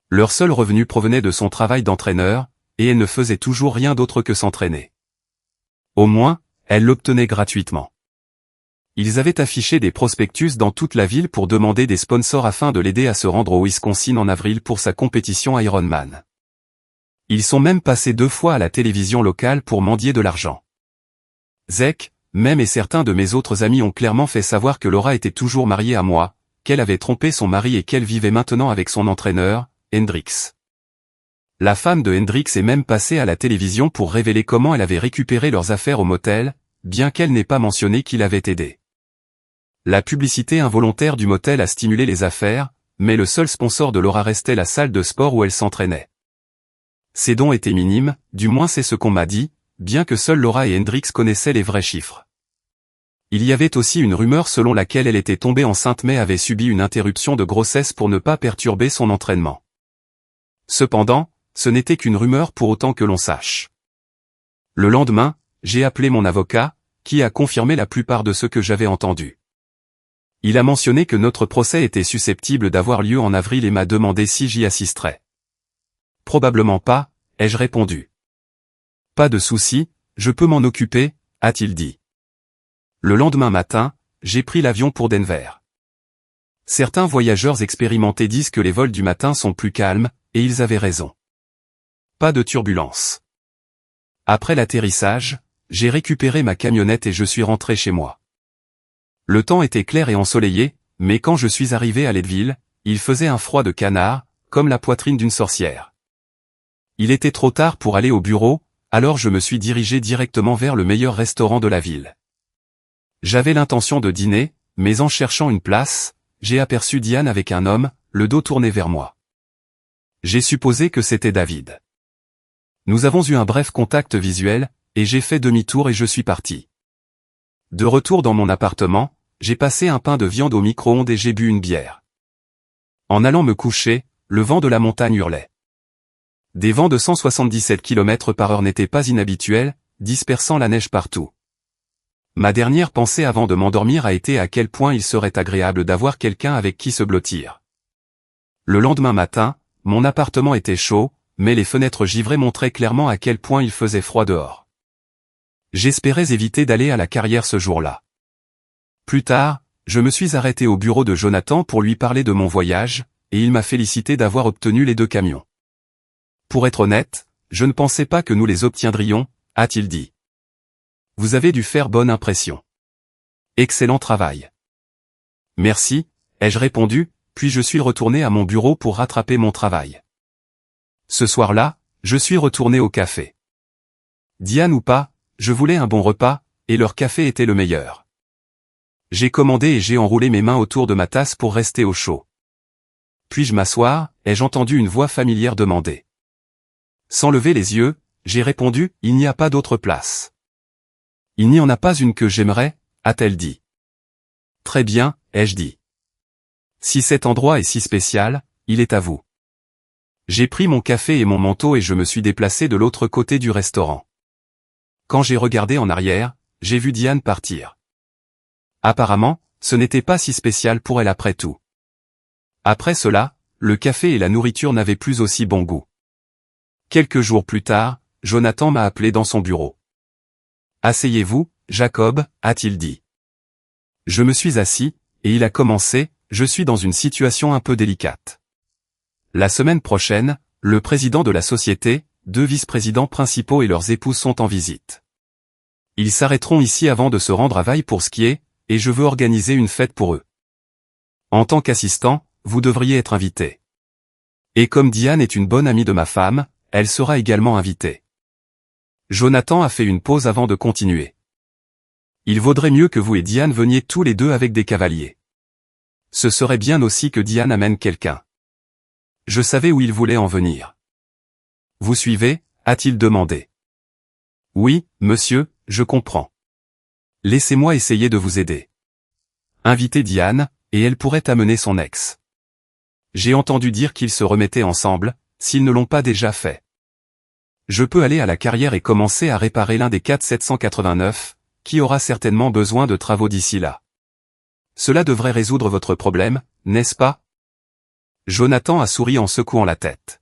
Leur seul revenu provenait de son travail d'entraîneur, et elle ne faisait toujours rien d'autre que s'entraîner. Au moins, elle l'obtenait gratuitement. Ils avaient affiché des prospectus dans toute la ville pour demander des sponsors afin de l'aider à se rendre au Wisconsin en avril pour sa compétition Ironman. Ils sont même passés 2 fois à la télévision locale pour mendier de l'argent. Zek, même et certains de mes autres amis ont clairement fait savoir que Laura était toujours mariée à moi, qu'elle avait trompé son mari et qu'elle vivait maintenant avec son entraîneur, Hendrix. La femme de Hendrix est même passée à la télévision pour révéler comment elle avait récupéré leurs affaires au motel, bien qu'elle n'ait pas mentionné qu'il avait aidé. La publicité involontaire du motel a stimulé les affaires, mais le seul sponsor de Laura restait la salle de sport où elle s'entraînait. Ses dons étaient minimes, du moins c'est ce qu'on m'a dit, bien que seuls Laura et Hendrix connaissaient les vrais chiffres. Il y avait aussi une rumeur selon laquelle elle était tombée enceinte mais avait subi une interruption de grossesse pour ne pas perturber son entraînement. Cependant, ce n'était qu'une rumeur pour autant que l'on sache. Le lendemain, j'ai appelé mon avocat, qui a confirmé la plupart de ce que j'avais entendu. Il a mentionné que notre procès était susceptible d'avoir lieu en avril et m'a demandé si j'y assisterais. Probablement pas, ai-je répondu. Pas de souci, je peux m'en occuper, a-t-il dit. Le lendemain matin, j'ai pris l'avion pour Denver. Certains voyageurs expérimentés disent que les vols du matin sont plus calmes, et ils avaient raison. Pas de turbulence. Après l'atterrissage, j'ai récupéré ma camionnette et je suis rentré chez moi. Le temps était clair et ensoleillé, mais quand je suis arrivé à Leadville, il faisait un froid de canard, comme la poitrine d'une sorcière. Il était trop tard pour aller au bureau, alors je me suis dirigé directement vers le meilleur restaurant de la ville. J'avais l'intention de dîner, mais en cherchant une place, j'ai aperçu Diane avec un homme, le dos tourné vers moi. J'ai supposé que c'était David. Nous avons eu un bref contact visuel, et j'ai fait demi-tour et je suis parti. De retour dans mon appartement, j'ai passé un pain de viande au micro-ondes et j'ai bu une bière. En allant me coucher, le vent de la montagne hurlait. Des vents de 177 km/h n'étaient pas inhabituels, dispersant la neige partout. Ma dernière pensée avant de m'endormir a été à quel point il serait agréable d'avoir quelqu'un avec qui se blottir. Le lendemain matin, mon appartement était chaud, mais les fenêtres givrées montraient clairement à quel point il faisait froid dehors. J'espérais éviter d'aller à la carrière ce jour-là. Plus tard, je me suis arrêté au bureau de Jonathan pour lui parler de mon voyage, et il m'a félicité d'avoir obtenu les 2 camions. Pour être honnête, je ne pensais pas que nous les obtiendrions, a-t-il dit. Vous avez dû faire bonne impression. Excellent travail. Merci, ai-je répondu, puis je suis retourné à mon bureau pour rattraper mon travail. Ce soir-là, je suis retourné au café. Diane ou pas, je voulais un bon repas, et leur café était le meilleur. J'ai commandé et j'ai enroulé mes mains autour de ma tasse pour rester au chaud. Puis-je m'asseoir, ai-je entendu une voix familière demander. Sans lever les yeux, j'ai répondu, il n'y a pas d'autre place. Il n'y en a pas une que j'aimerais, a-t-elle dit. Très bien, ai-je dit. Si cet endroit est si spécial, il est à vous. J'ai pris mon café et mon manteau et je me suis déplacé de l'autre côté du restaurant. Quand j'ai regardé en arrière, j'ai vu Diane partir. Apparemment, ce n'était pas si spécial pour elle après tout. Après cela, le café et la nourriture n'avaient plus aussi bon goût. Quelques jours plus tard, Jonathan m'a appelé dans son bureau. « Asseyez-vous, Jacob, a-t-il dit. Je me suis assis, et il a commencé, je suis dans une situation un peu délicate. La semaine prochaine, le président de la société, 2 vice-présidents principaux et leurs épouses sont en visite. Ils s'arrêteront ici avant de se rendre à Vail pour skier, et je veux organiser une fête pour eux. En tant qu'assistant, vous devriez être invité. Et comme Diane est une bonne amie de ma femme, elle sera également invitée. Jonathan a fait une pause avant de continuer. Il vaudrait mieux que vous et Diane veniez tous les 2 avec des cavaliers. Ce serait bien aussi que Diane amène quelqu'un. Je savais où il voulait en venir. Vous suivez, a-t-il demandé. Oui, monsieur, je comprends. Laissez-moi essayer de vous aider. Invitez Diane, et elle pourrait amener son ex. J'ai entendu dire qu'ils se remettaient ensemble, s'ils ne l'ont pas déjà fait. Je peux aller à la carrière et commencer à réparer l'un des 4 789, qui aura certainement besoin de travaux d'ici là. Cela devrait résoudre votre problème, n'est-ce pas? Jonathan a souri en secouant la tête.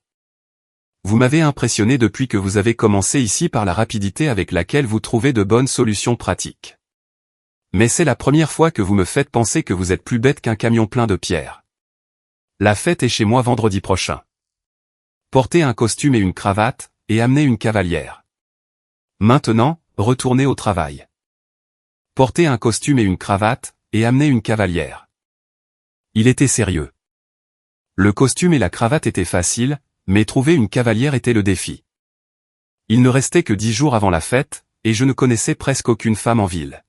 Vous m'avez impressionné depuis que vous avez commencé ici par la rapidité avec laquelle vous trouvez de bonnes solutions pratiques. Mais c'est la première fois que vous me faites penser que vous êtes plus bête qu'un camion plein de pierres. La fête est chez moi vendredi prochain. Portez un costume et une cravate, et amenez une cavalière. Maintenant, retournez au travail. portait un costume et une cravate, et amenait une cavalière. Il était sérieux. Le costume et la cravate étaient faciles, mais trouver une cavalière était le défi. Il ne restait que 10 jours avant la fête, et je ne connaissais presque aucune femme en ville.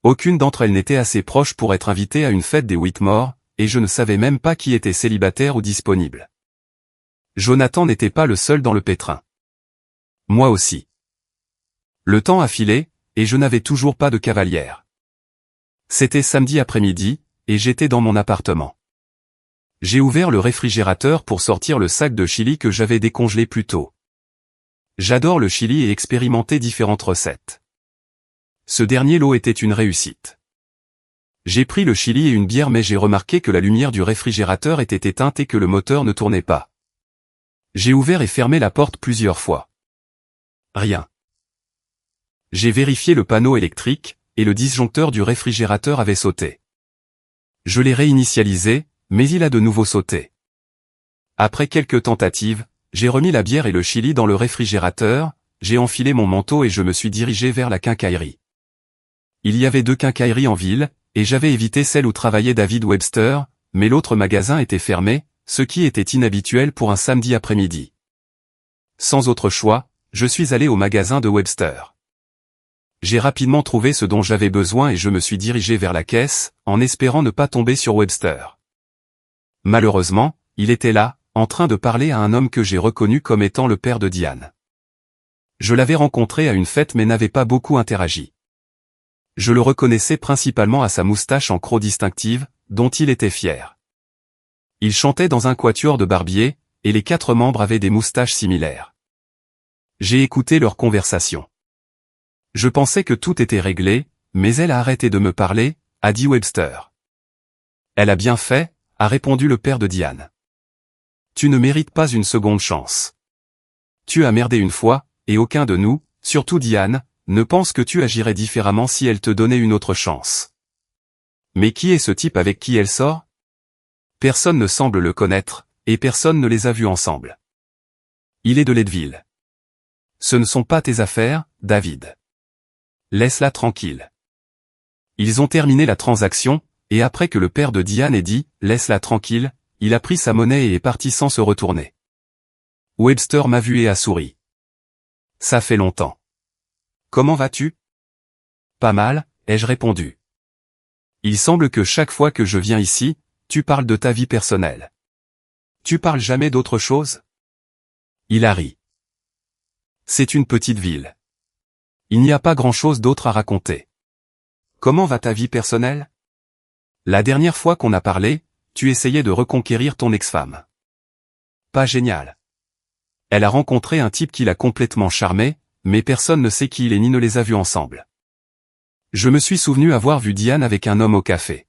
Aucune d'entre elles n'était assez proche pour être invitée à une fête des Whitmore, et je ne savais même pas qui était célibataire ou disponible. Jonathan n'était pas le seul dans le pétrin. Moi aussi. Le temps a filé, et je n'avais toujours pas de cavalière. C'était samedi après-midi, et j'étais dans mon appartement. J'ai ouvert le réfrigérateur pour sortir le sac de chili que j'avais décongelé plus tôt. J'adore le chili et expérimenter différentes recettes. Ce dernier lot était une réussite. J'ai pris le chili et une bière mais j'ai remarqué que la lumière du réfrigérateur était éteinte et que le moteur ne tournait pas. J'ai ouvert et fermé la porte plusieurs fois. Rien. J'ai vérifié le panneau électrique, et le disjoncteur du réfrigérateur avait sauté. Je l'ai réinitialisé, mais il a de nouveau sauté. Après quelques tentatives, j'ai remis la bière et le chili dans le réfrigérateur, j'ai enfilé mon manteau et je me suis dirigé vers la quincaillerie. Il y avait 2 quincailleries en ville, et j'avais évité celle où travaillait David Webster, mais l'autre magasin était fermé, ce qui était inhabituel pour un samedi après-midi. Sans autre choix, je suis allé au magasin de Webster. J'ai rapidement trouvé ce dont j'avais besoin et je me suis dirigé vers la caisse, en espérant ne pas tomber sur Webster. Malheureusement, il était là, en train de parler à un homme que j'ai reconnu comme étant le père de Diane. Je l'avais rencontré à une fête mais n'avais pas beaucoup interagi. Je le reconnaissais principalement à sa moustache en croc distinctive, dont il était fier. Il chantait dans un quatuor de barbier, et les 4 membres avaient des moustaches similaires. J'ai écouté leur conversation. Je pensais que tout était réglé, mais elle a arrêté de me parler, a dit Webster. Elle a bien fait, a répondu le père de Diane. Tu ne mérites pas une seconde chance. Tu as merdé une fois, et aucun de nous, surtout Diane, ne pense que tu agirais différemment si elle te donnait une autre chance. Mais qui est ce type avec qui elle sort? Personne ne semble le connaître, et personne ne les a vus ensemble. Il est de Leadville. Ce ne sont pas tes affaires, David. Laisse-la tranquille. Ils ont terminé la transaction, et après que le père de Diane ait dit « laisse-la tranquille », il a pris sa monnaie et est parti sans se retourner. Webster m'a vu et a souri. Ça fait longtemps. Comment vas-tu? Pas mal, ai-je répondu. Il semble que chaque fois que je viens ici, tu parles de ta vie personnelle. Tu parles jamais d'autre chose? Il a ri. C'est une petite ville. Il n'y a pas grand-chose d'autre à raconter. Comment va ta vie personnelle? La dernière fois qu'on a parlé, tu essayais de reconquérir ton ex-femme. Pas génial. Elle a rencontré un type qui l'a complètement charmé, mais personne ne sait qui il est ni ne les a vus ensemble. Je me suis souvenu avoir vu Diane avec un homme au café.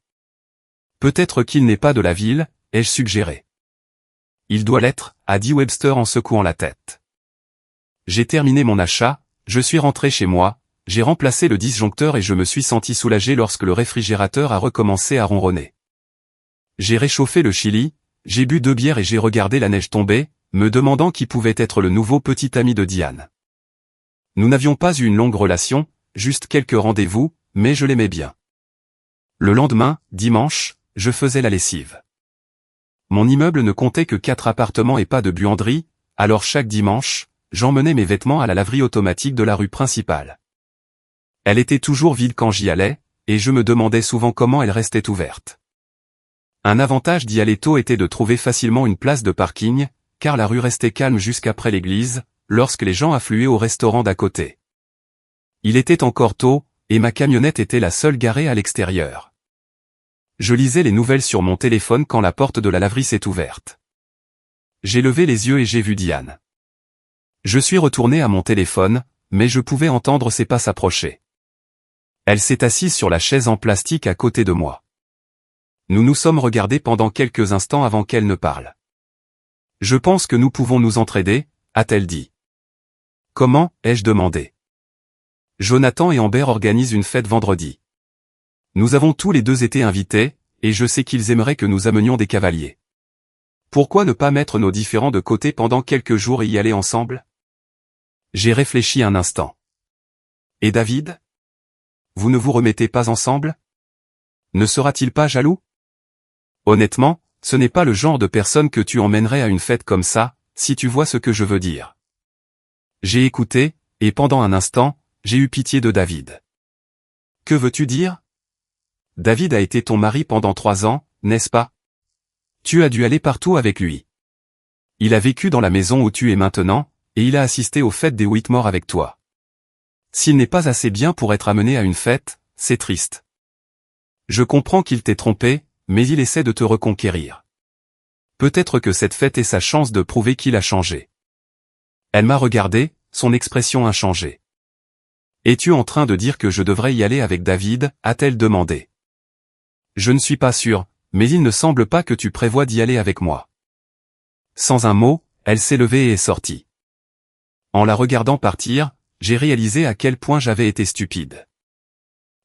Peut-être qu'il n'est pas de la ville, ai-je suggéré. Il doit l'être, a dit Webster en secouant la tête. J'ai terminé mon achat, je suis rentré chez moi, j'ai remplacé le disjoncteur et je me suis senti soulagé lorsque le réfrigérateur a recommencé à ronronner. J'ai réchauffé le chili, j'ai bu 2 bières et j'ai regardé la neige tomber, me demandant qui pouvait être le nouveau petit ami de Diane. Nous n'avions pas eu une longue relation, juste quelques rendez-vous, mais je l'aimais bien. Le lendemain, dimanche, je faisais la lessive. Mon immeuble ne comptait que 4 appartements et pas de buanderie, alors chaque dimanche, j'emmenais mes vêtements à la laverie automatique de la rue principale. Elle était toujours vide quand j'y allais, et je me demandais souvent comment elle restait ouverte. Un avantage d'y aller tôt était de trouver facilement une place de parking, car la rue restait calme jusqu'après l'église, lorsque les gens affluaient au restaurant d'à côté. Il était encore tôt, et ma camionnette était la seule garée à l'extérieur. Je lisais les nouvelles sur mon téléphone quand la porte de la laverie s'est ouverte. J'ai levé les yeux et j'ai vu Diane. Je suis retourné à mon téléphone, mais je pouvais entendre ses pas s'approcher. Elle s'est assise sur la chaise en plastique à côté de moi. Nous nous sommes regardés pendant quelques instants avant qu'elle ne parle. Je pense que nous pouvons nous entraider, a-t-elle dit. Comment, ai-je demandé. Jonathan et Amber organisent une fête vendredi. Nous avons tous les 2 été invités, et je sais qu'ils aimeraient que nous amenions des cavaliers. Pourquoi ne pas mettre nos différends de côté pendant quelques jours et y aller ensemble? J'ai réfléchi un instant. Et David? vous ne vous remettez pas ensemble? Ne sera-t-il pas jaloux? Honnêtement, ce n'est pas le genre de personne que tu emmènerais à une fête comme ça, si tu vois ce que je veux dire. J'ai écouté, et pendant un instant, j'ai eu pitié de David. Que veux-tu dire? David a été ton mari pendant 3 ans, n'est-ce pas? Tu as dû aller partout avec lui. Il a vécu dans la maison où tu es maintenant, et il a assisté aux fêtes des Whitmore avec toi. S'il n'est pas assez bien pour être amené à une fête, c'est triste. Je comprends qu'il t'ait trompé, mais il essaie de te reconquérir. Peut-être que cette fête est sa chance de prouver qu'il a changé. Elle m'a regardé, son expression a changé. Es-tu en train de dire que je devrais y aller avec David, a-t-elle demandé. Je ne suis pas sûr, mais il ne semble pas que tu prévois d'y aller avec moi. Sans un mot, elle s'est levée et est sortie. En la regardant partir, j'ai réalisé à quel point j'avais été stupide.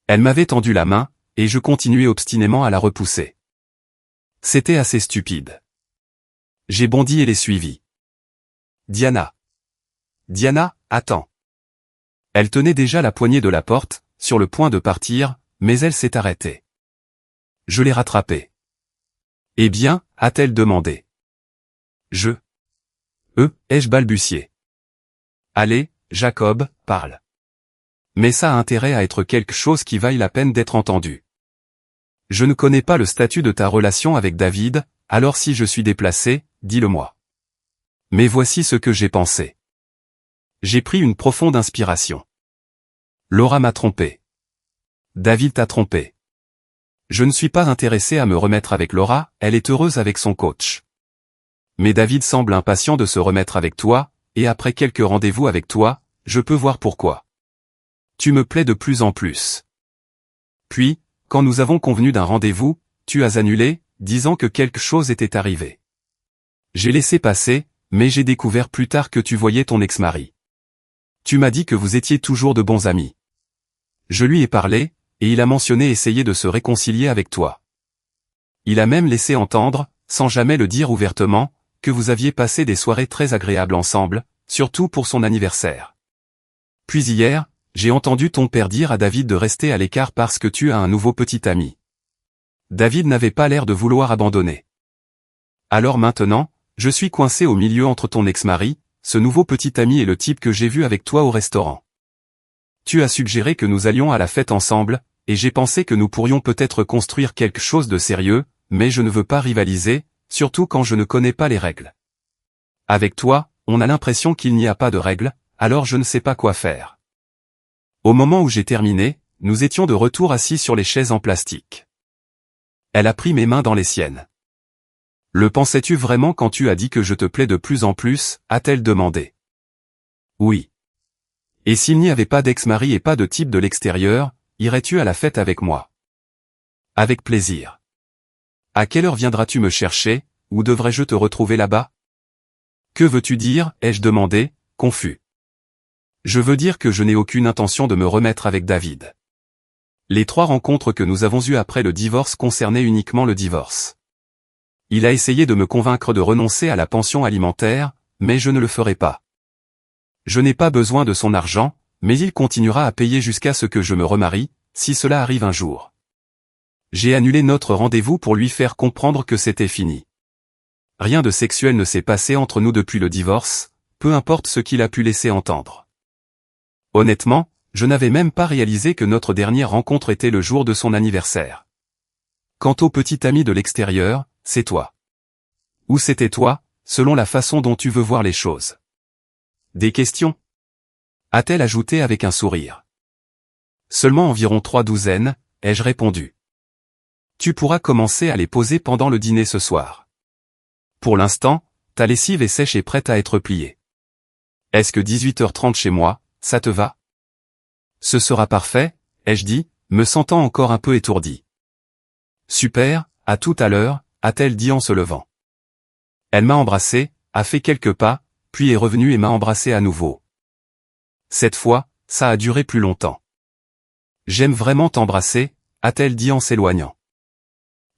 Elle m'avait tendu la main, et je continuais obstinément à la repousser. C'était assez stupide. J'ai bondi et l'ai suivie. Diana. Diana, attends. Elle tenait déjà la poignée de la porte, sur le point de partir, mais elle s'est arrêtée. Je l'ai rattrapée. Eh bien, a-t-elle demandé. Ai-je balbutié. Allez, Jacob, parle. Mais ça a intérêt à être quelque chose qui vaille la peine d'être entendu. Je ne connais pas le statut de ta relation avec David, alors si je suis déplacé, dis-le-moi. Mais voici ce que j'ai pensé. J'ai pris une profonde inspiration. Laura m'a trompé. David t'a trompé. Je ne suis pas intéressé à me remettre avec Laura, elle est heureuse avec son coach. Mais David semble impatient de se remettre avec toi, et après quelques rendez-vous avec toi, je peux voir pourquoi. Tu me plais de plus en plus. Puis, quand nous avons convenu d'un rendez-vous, tu as annulé, disant que quelque chose était arrivé. J'ai laissé passer, mais j'ai découvert plus tard que tu voyais ton ex-mari. Tu m'as dit que vous étiez toujours de bons amis. Je lui ai parlé, et il a mentionné essayer de se réconcilier avec toi. Il a même laissé entendre, sans jamais le dire ouvertement, que vous aviez passé des soirées très agréables ensemble, surtout pour son anniversaire. Puis hier, j'ai entendu ton père dire à David de rester à l'écart parce que tu as un nouveau petit ami. David n'avait pas l'air de vouloir abandonner. Alors maintenant, je suis coincé au milieu entre ton ex-mari, ce nouveau petit ami et le type que j'ai vu avec toi au restaurant. Tu as suggéré que nous allions à la fête ensemble, et j'ai pensé que nous pourrions peut-être construire quelque chose de sérieux, mais je ne veux pas rivaliser, surtout quand je ne connais pas les règles. Avec toi, on a l'impression qu'il n'y a pas de règles, alors je ne sais pas quoi faire. Au moment où j'ai terminé, nous étions de retour assis sur les chaises en plastique. Elle a pris mes mains dans les siennes. Le pensais-tu vraiment quand tu as dit que je te plais de plus en plus, a-t-elle demandé. Oui. Et s'il n'y avait pas d'ex-mari et pas de type de l'extérieur, irais-tu à la fête avec moi? Avec plaisir. À quelle heure viendras-tu me chercher, ou devrais-je te retrouver là-bas? Que veux-tu dire, ai-je demandé, confus. Je veux dire que je n'ai aucune intention de me remettre avec David. Les 3 rencontres que nous avons eues après le divorce concernaient uniquement le divorce. Il a essayé de me convaincre de renoncer à la pension alimentaire, mais je ne le ferai pas. Je n'ai pas besoin de son argent, mais il continuera à payer jusqu'à ce que je me remarie, si cela arrive un jour. J'ai annulé notre rendez-vous pour lui faire comprendre que c'était fini. Rien de sexuel ne s'est passé entre nous depuis le divorce, peu importe ce qu'il a pu laisser entendre. Honnêtement, je n'avais même pas réalisé que notre dernière rencontre était le jour de son anniversaire. Quant au petit ami de l'extérieur, c'est toi. Ou c'était toi, selon la façon dont tu veux voir les choses. Des questions? A-t-elle ajouté avec un sourire. Seulement environ 3 douzaines, ai-je répondu. Tu pourras commencer à les poser pendant le dîner ce soir. Pour l'instant, ta lessive est sèche et prête à être pliée. Est-ce que 18h30 chez moi, ça te va? Ce sera parfait, ai-je dit, me sentant encore un peu étourdi. Super, à tout à l'heure, a-t-elle dit en se levant. Elle m'a embrassé, a fait quelques pas, puis est revenue et m'a embrassé à nouveau. Cette fois, ça a duré plus longtemps. J'aime vraiment t'embrasser, a-t-elle dit en s'éloignant.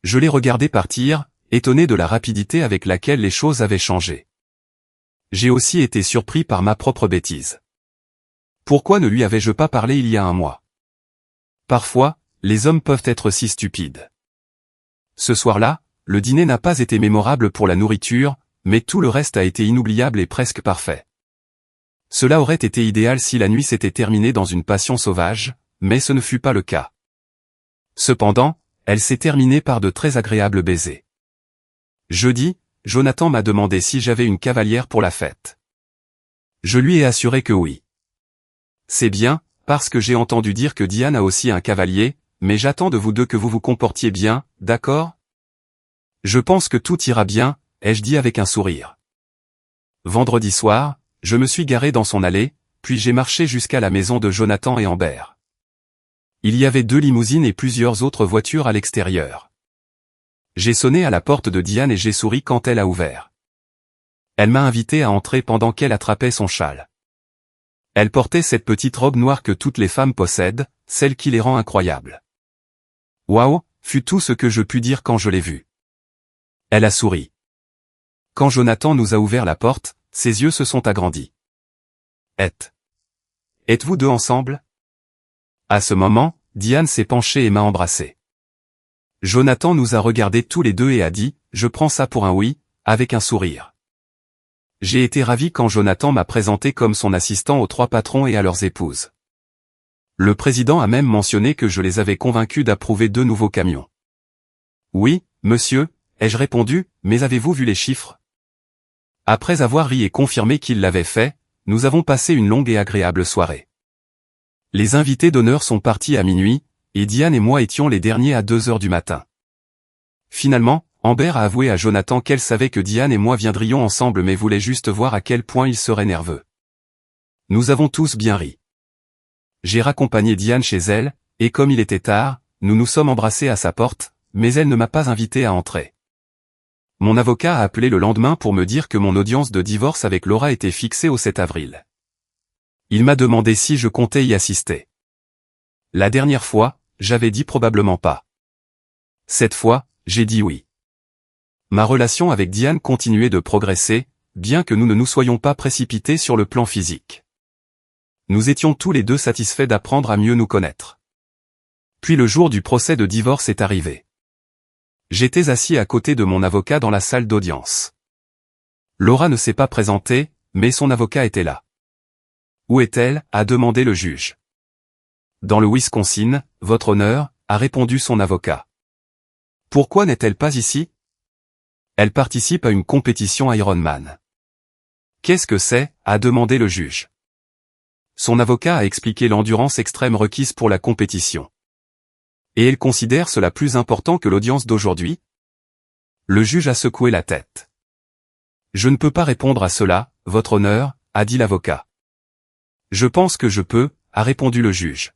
Je l'ai regardé partir, étonné de la rapidité avec laquelle les choses avaient changé. J'ai aussi été surpris par ma propre bêtise. Pourquoi ne lui avais-je pas parlé il y a un mois? Parfois, les hommes peuvent être si stupides. Ce soir-là, le dîner n'a pas été mémorable pour la nourriture, mais tout le reste a été inoubliable et presque parfait. Cela aurait été idéal si la nuit s'était terminée dans une passion sauvage, mais ce ne fut pas le cas. Cependant, elle s'est terminée par de très agréables baisers. Jeudi, Jonathan m'a demandé si j'avais une cavalière pour la fête. Je lui ai assuré que oui. C'est bien, parce que j'ai entendu dire que Diane a aussi un cavalier, mais j'attends de vous deux que vous vous comportiez bien, d'accord? Je pense que tout ira bien, ai-je dit avec un sourire. Vendredi soir, je me suis garé dans son allée, puis j'ai marché jusqu'à la maison de Jonathan et Amber. Il y avait 2 limousines et plusieurs autres voitures à l'extérieur. J'ai sonné à la porte de Diane et j'ai souri quand elle a ouvert. Elle m'a invité à entrer pendant qu'elle attrapait son châle. Elle portait cette petite robe noire que toutes les femmes possèdent, celle qui les rend incroyables. Waouh, fut tout ce que je pus dire quand je l'ai vue. Elle a souri. Quand Jonathan nous a ouvert la porte, ses yeux se sont agrandis. Êtes-vous deux ensemble? À ce moment, Diane s'est penchée et m'a embrassé. Jonathan nous a regardés tous les deux et a dit, je prends ça pour un oui, avec un sourire. J'ai été ravi quand Jonathan m'a présenté comme son assistant aux 3 patrons et à leurs épouses. Le président a même mentionné que je les avais convaincus d'approuver 2 nouveaux camions. Oui, monsieur, ai-je répondu, mais avez-vous vu les chiffres? Après avoir ri et confirmé qu'il l'avait fait, nous avons passé une longue et agréable soirée. Les invités d'honneur sont partis à minuit, et Diane et moi étions les derniers à 2 heures du matin. Finalement, Amber a avoué à Jonathan qu'elle savait que Diane et moi viendrions ensemble mais voulait juste voir à quel point il serait nerveux. Nous avons tous bien ri. J'ai raccompagné Diane chez elle, et comme il était tard, nous nous sommes embrassés à sa porte, mais elle ne m'a pas invité à entrer. Mon avocat a appelé le lendemain pour me dire que mon audience de divorce avec Laura était fixée au 7 avril. Il m'a demandé si je comptais y assister. La dernière fois, j'avais dit probablement pas. Cette fois, j'ai dit oui. Ma relation avec Diane continuait de progresser, bien que nous ne nous soyons pas précipités sur le plan physique. Nous étions tous les deux satisfaits d'apprendre à mieux nous connaître. Puis le jour du procès de divorce est arrivé. J'étais assis à côté de mon avocat dans la salle d'audience. Laura ne s'est pas présentée, mais son avocat était là. Où est-elle? A demandé le juge. Dans le Wisconsin, votre honneur, a répondu son avocat. Pourquoi n'est-elle pas ici? Elle participe à une compétition Ironman. Qu'est-ce que c'est? A demandé le juge. Son avocat a expliqué l'endurance extrême requise pour la compétition. Et elle considère cela plus important que l'audience d'aujourd'hui? Le juge a secoué la tête. Je ne peux pas répondre à cela, votre honneur, a dit l'avocat. Je pense que je peux, a répondu le juge.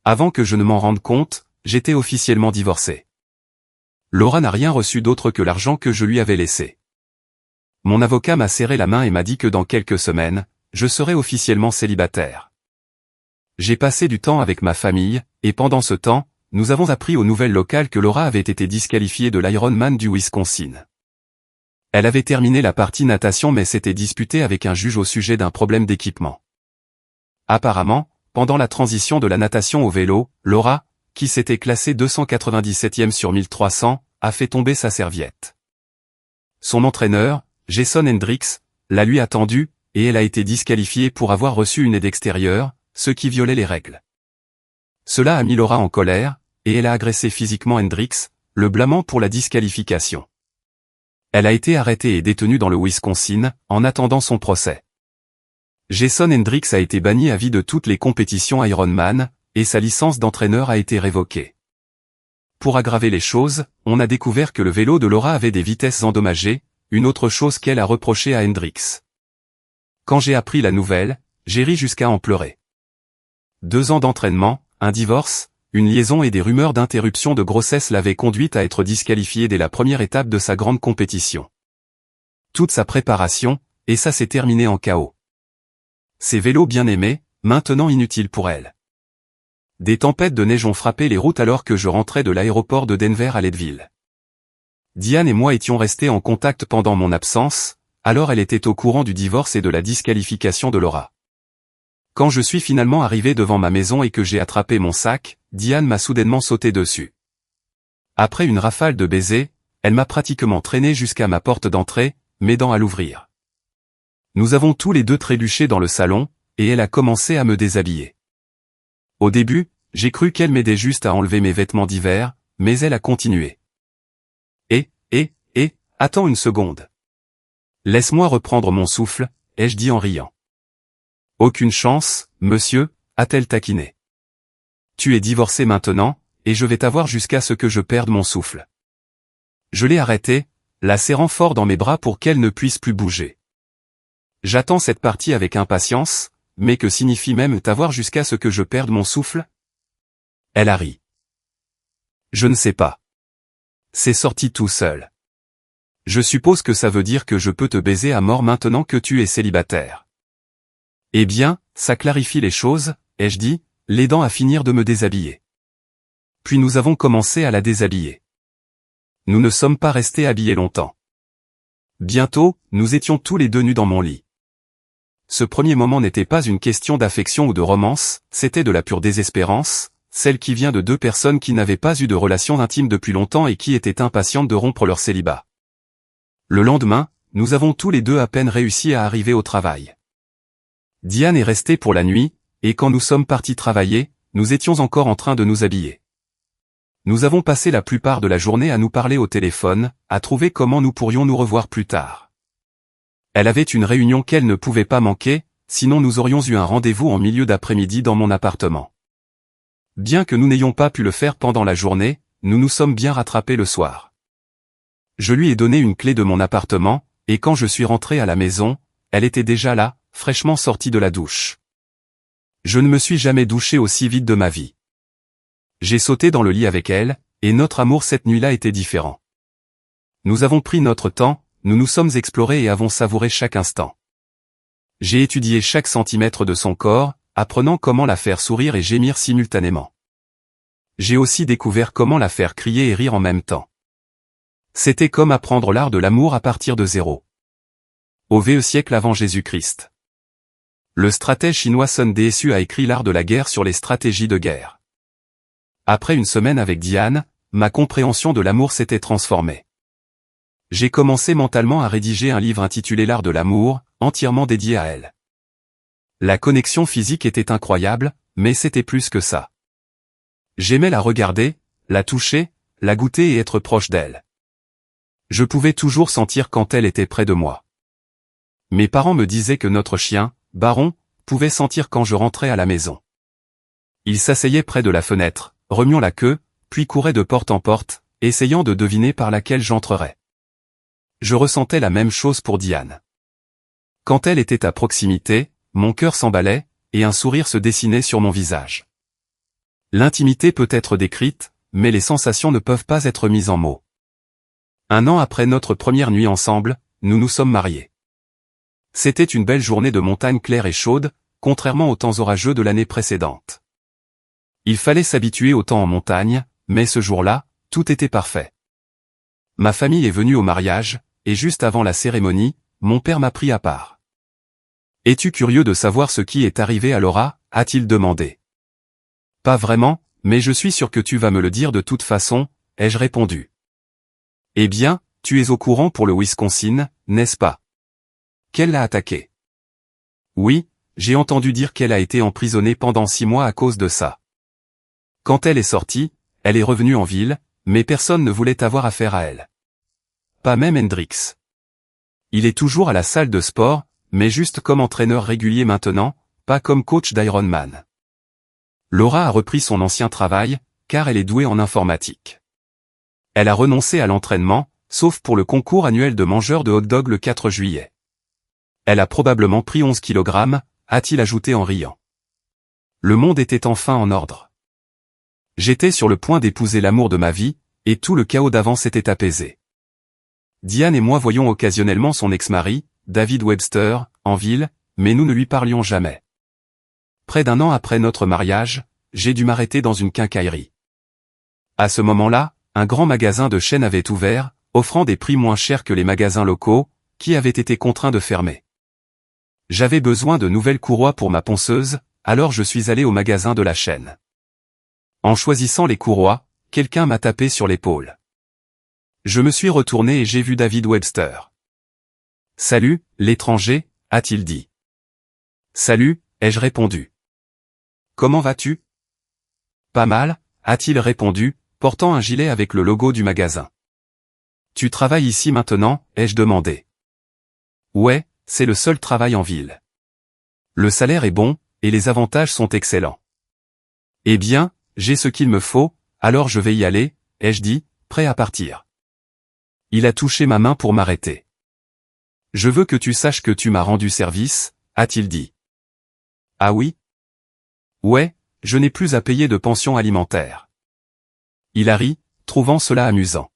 Avant que je ne m'en rende compte, j'étais officiellement divorcé. Laura n'a rien reçu d'autre que l'argent que je lui avais laissé. Mon avocat m'a serré la main et m'a dit que dans quelques semaines, je serai officiellement célibataire. J'ai passé du temps avec ma famille, et pendant ce temps, nous avons appris aux nouvelles locales que Laura avait été disqualifiée de l'Ironman du Wisconsin. Elle avait terminé la partie natation mais s'était disputée avec un juge au sujet d'un problème d'équipement. Apparemment, pendant la transition de la natation au vélo, Laura, qui s'était classée 297e sur 1300, a fait tomber sa serviette. Son entraîneur, Jason Hendricks, l'a lui attendu, et elle a été disqualifiée pour avoir reçu une aide extérieure, ce qui violait les règles. Cela a mis Laura en colère, et elle a agressé physiquement Hendricks, le blâmant pour la disqualification. Elle a été arrêtée et détenue dans le Wisconsin, en attendant son procès. Jason Hendricks a été banni à vie de toutes les compétitions Ironman, et sa licence d'entraîneur a été révoquée. Pour aggraver les choses, on a découvert que le vélo de Laura avait des vitesses endommagées, une autre chose qu'elle a reproché à Hendricks. Quand j'ai appris la nouvelle, j'ai ri jusqu'à en pleurer. 2 ans d'entraînement, un divorce, une liaison et des rumeurs d'interruption de grossesse l'avaient conduite à être disqualifiée dès la première étape de sa grande compétition. Toute sa préparation, et ça s'est terminé en chaos. Ses vélos bien aimés, maintenant inutiles pour elle. Des tempêtes de neige ont frappé les routes alors que je rentrais de l'aéroport de Denver à Leadville. Diane et moi étions restés en contact pendant mon absence, alors elle était au courant du divorce et de la disqualification de Laura. Quand je suis finalement arrivé devant ma maison et que j'ai attrapé mon sac, Diane m'a soudainement sauté dessus. Après une rafale de baisers, elle m'a pratiquement traîné jusqu'à ma porte d'entrée, m'aidant à l'ouvrir. Nous avons tous les deux trébuché dans le salon, et elle a commencé à me déshabiller. Au début, j'ai cru qu'elle m'aidait juste à enlever mes vêtements d'hiver, mais elle a continué. Attends une seconde. Laisse-moi reprendre mon souffle, ai-je dit en riant. Aucune chance, monsieur, a-t-elle taquiné. Tu es divorcé maintenant, et je vais t'avoir jusqu'à ce que je perde mon souffle. Je l'ai arrêtée, la serrant fort dans mes bras pour qu'elle ne puisse plus bouger. J'attends cette partie avec impatience, mais que signifie même t'avoir jusqu'à ce que je perde mon souffle? Elle a ri. Je ne sais pas. C'est sorti tout seul. Je suppose que ça veut dire que je peux te baiser à mort maintenant que tu es célibataire. Eh bien, ça clarifie les choses, ai-je dit, l'aidant à finir de me déshabiller. Puis nous avons commencé à la déshabiller. Nous ne sommes pas restés habillés longtemps. Bientôt, nous étions tous les deux nus dans mon lit. Ce premier moment n'était pas une question d'affection ou de romance, c'était de la pure désespérance, celle qui vient de deux personnes qui n'avaient pas eu de relation intime depuis longtemps et qui étaient impatientes de rompre leur célibat. Le lendemain, nous avons tous les deux à peine réussi à arriver au travail. Diane est restée pour la nuit, et quand nous sommes partis travailler, nous étions encore en train de nous habiller. Nous avons passé la plupart de la journée à nous parler au téléphone, à trouver comment nous pourrions nous revoir plus tard. Elle avait une réunion qu'elle ne pouvait pas manquer, sinon nous aurions eu un rendez-vous en milieu d'après-midi dans mon appartement. Bien que nous n'ayons pas pu le faire pendant la journée, nous nous sommes bien rattrapés le soir. Je lui ai donné une clé de mon appartement, et quand je suis rentré à la maison, elle était déjà là, fraîchement sortie de la douche. Je ne me suis jamais douché aussi vite de ma vie. J'ai sauté dans le lit avec elle, et notre amour cette nuit-là était différent. Nous avons pris notre temps, nous nous sommes explorés et avons savouré chaque instant. J'ai étudié chaque centimètre de son corps, apprenant comment la faire sourire et gémir simultanément. J'ai aussi découvert comment la faire crier et rire en même temps. C'était comme apprendre l'art de l'amour à partir de zéro. Au VE siècle avant Jésus-Christ. Le stratège chinois Sun Tzu a écrit l'art de la guerre sur les stratégies de guerre. Après une semaine avec Diane, ma compréhension de l'amour s'était transformée. J'ai commencé mentalement à rédiger un livre intitulé L'art de l'amour, entièrement dédié à elle. La connexion physique était incroyable, mais c'était plus que ça. J'aimais la regarder, la toucher, la goûter et être proche d'elle. Je pouvais toujours sentir quand elle était près de moi. Mes parents me disaient que notre chien, Baron, pouvait sentir quand je rentrais à la maison. Il s'asseyait près de la fenêtre, remuant la queue, puis courait de porte en porte, essayant de deviner par laquelle j'entrerais. Je ressentais la même chose pour Diane. Quand elle était à proximité, mon cœur s'emballait, et un sourire se dessinait sur mon visage. L'intimité peut être décrite, mais les sensations ne peuvent pas être mises en mots. 1 an après notre première nuit ensemble, nous nous sommes mariés. C'était une belle journée de montagne claire et chaude, contrairement aux temps orageux de l'année précédente. Il fallait s'habituer au temps en montagne, mais ce jour-là, tout était parfait. Ma famille est venue au mariage, et juste avant la cérémonie, mon père m'a pris à part. « Es-tu curieux de savoir ce qui est arrivé à Laura ?» a-t-il demandé. « Pas vraiment, mais je suis sûr que tu vas me le dire de toute façon, » ai-je répondu. « Eh bien, tu es au courant pour le Wisconsin, n'est-ce pas? Qu'elle l'a attaqué. » Oui, j'ai entendu dire qu'elle a été emprisonnée pendant 6 mois à cause de ça. Quand elle est sortie, elle est revenue en ville, mais personne ne voulait avoir affaire à elle. Pas même Hendrix. Il est toujours à la salle de sport, mais juste comme entraîneur régulier maintenant, pas comme coach d'Ironman. Laura a repris son ancien travail, car elle est douée en informatique. Elle a renoncé à l'entraînement, sauf pour le concours annuel de mangeurs de hot-dog le 4 juillet. Elle a probablement pris 11 kg, a-t-il ajouté en riant. Le monde était enfin en ordre. J'étais sur le point d'épouser l'amour de ma vie, et tout le chaos d'avant s'était apaisé. Diane et moi voyions occasionnellement son ex-mari, David Webster, en ville, mais nous ne lui parlions jamais. Près d'1 an après notre mariage, j'ai dû m'arrêter dans une quincaillerie. À ce moment-là, un grand magasin de chaîne avait ouvert, offrant des prix moins chers que les magasins locaux, qui avaient été contraints de fermer. J'avais besoin de nouvelles courroies pour ma ponceuse, alors je suis allé au magasin de la chaîne. En choisissant les courroies, quelqu'un m'a tapé sur l'épaule. Je me suis retourné et j'ai vu David Webster. « Salut, l'étranger », a-t-il dit. « Salut », ai-je répondu. « Comment vas-tu ? » « Pas mal », a-t-il répondu, portant un gilet avec le logo du magasin. « Tu travailles ici maintenant ?» ai-je demandé. « Ouais, c'est le seul travail en ville. Le salaire est bon, et les avantages sont excellents. »« Eh bien, j'ai ce qu'il me faut, alors je vais y aller », ai-je dit, prêt à partir. Il a touché ma main pour m'arrêter. « Je veux que tu saches que tu m'as rendu service », a-t-il dit. « Ah oui ? Ouais, je n'ai plus à payer de pension alimentaire. » Il a ri, trouvant cela amusant.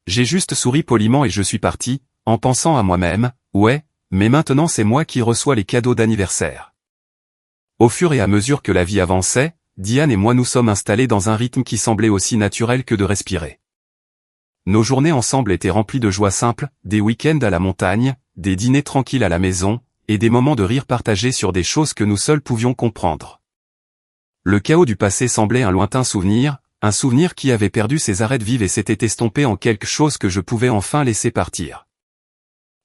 J'ai juste souri poliment et je suis parti, en pensant à moi-même, ouais, mais maintenant c'est moi qui reçois les cadeaux d'anniversaire. Au fur et à mesure que la vie avançait, Diane et moi nous sommes installés dans un rythme qui semblait aussi naturel que de respirer. Nos journées ensemble étaient remplies de joie simple, des week-ends à la montagne, des dîners tranquilles à la maison, et des moments de rire partagés sur des choses que nous seuls pouvions comprendre. Le chaos du passé semblait un lointain souvenir, un souvenir qui avait perdu ses arêtes vives et s'était estompé en quelque chose que je pouvais enfin laisser partir.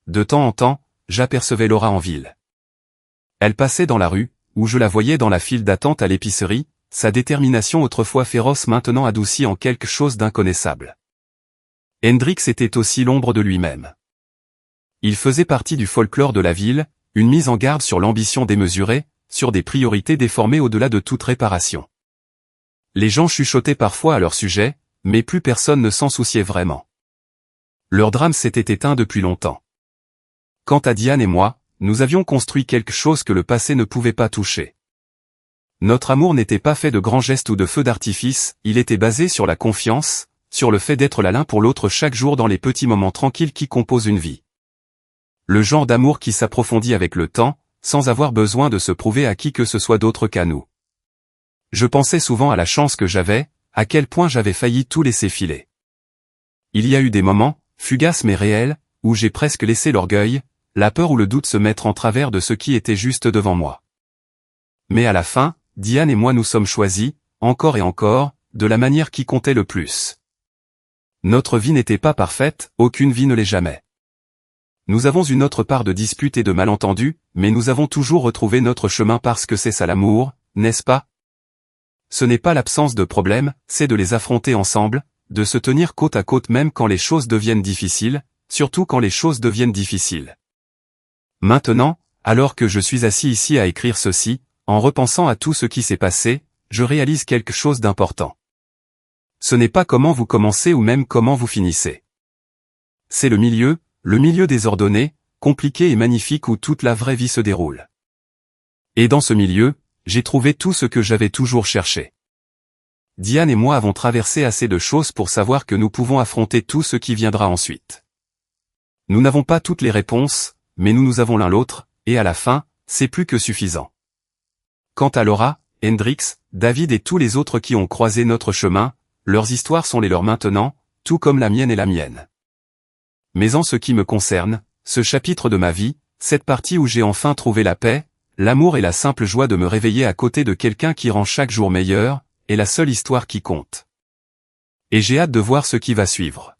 De temps en temps, j'apercevais Laura en ville. Elle passait dans la rue, où je la voyais dans la file d'attente à l'épicerie, sa détermination autrefois féroce maintenant adoucie en quelque chose d'inconnaissable. Hendrix était aussi l'ombre de lui-même. Il faisait partie du folklore de la ville, une mise en garde sur l'ambition démesurée, sur des priorités déformées au-delà de toute réparation. Les gens chuchotaient parfois à leur sujet, mais plus personne ne s'en souciait vraiment. Leur drame s'était éteint depuis longtemps. Quant à Diane et moi, nous avions construit quelque chose que le passé ne pouvait pas toucher. Notre amour n'était pas fait de grands gestes ou de feux d'artifice, il était basé sur la confiance, sur le fait d'être là l'un pour l'autre chaque jour dans les petits moments tranquilles qui composent une vie. Le genre d'amour qui s'approfondit avec le temps, sans avoir besoin de se prouver à qui que ce soit d'autre qu'à nous. Je pensais souvent à la chance que j'avais, à quel point j'avais failli tout laisser filer. Il y a eu des moments, fugaces mais réels, où j'ai presque laissé l'orgueil, la peur ou le doute se mettre en travers de ce qui était juste devant moi. Mais à la fin, Diane et moi nous sommes choisis, encore et encore, de la manière qui comptait le plus. Notre vie n'était pas parfaite, aucune vie ne l'est jamais. Nous avons eu notre part de disputes et de malentendus, mais nous avons toujours retrouvé notre chemin parce que c'est ça l'amour, n'est-ce pas ? Ce n'est pas l'absence de problèmes, c'est de les affronter ensemble, de se tenir côte à côte même quand les choses deviennent difficiles, surtout quand les choses deviennent difficiles. Maintenant, alors que je suis assis ici à écrire ceci, en repensant à tout ce qui s'est passé, je réalise quelque chose d'important. Ce n'est pas comment vous commencez ou même comment vous finissez. C'est le milieu désordonné, compliqué et magnifique où toute la vraie vie se déroule. Et dans ce milieu, j'ai trouvé tout ce que j'avais toujours cherché. Diane et moi avons traversé assez de choses pour savoir que nous pouvons affronter tout ce qui viendra ensuite. Nous n'avons pas toutes les réponses, mais nous avons l'un l'autre, et à la fin, c'est plus que suffisant. Quant à Laura, Hendrix, David et tous les autres qui ont croisé notre chemin, leurs histoires sont les leurs maintenant, tout comme la mienne et la mienne. Mais en ce qui me concerne, ce chapitre de ma vie, cette partie où j'ai enfin trouvé la paix, l'amour et la simple joie de me réveiller à côté de quelqu'un qui rend chaque jour meilleur, est la seule histoire qui compte. Et j'ai hâte de voir ce qui va suivre.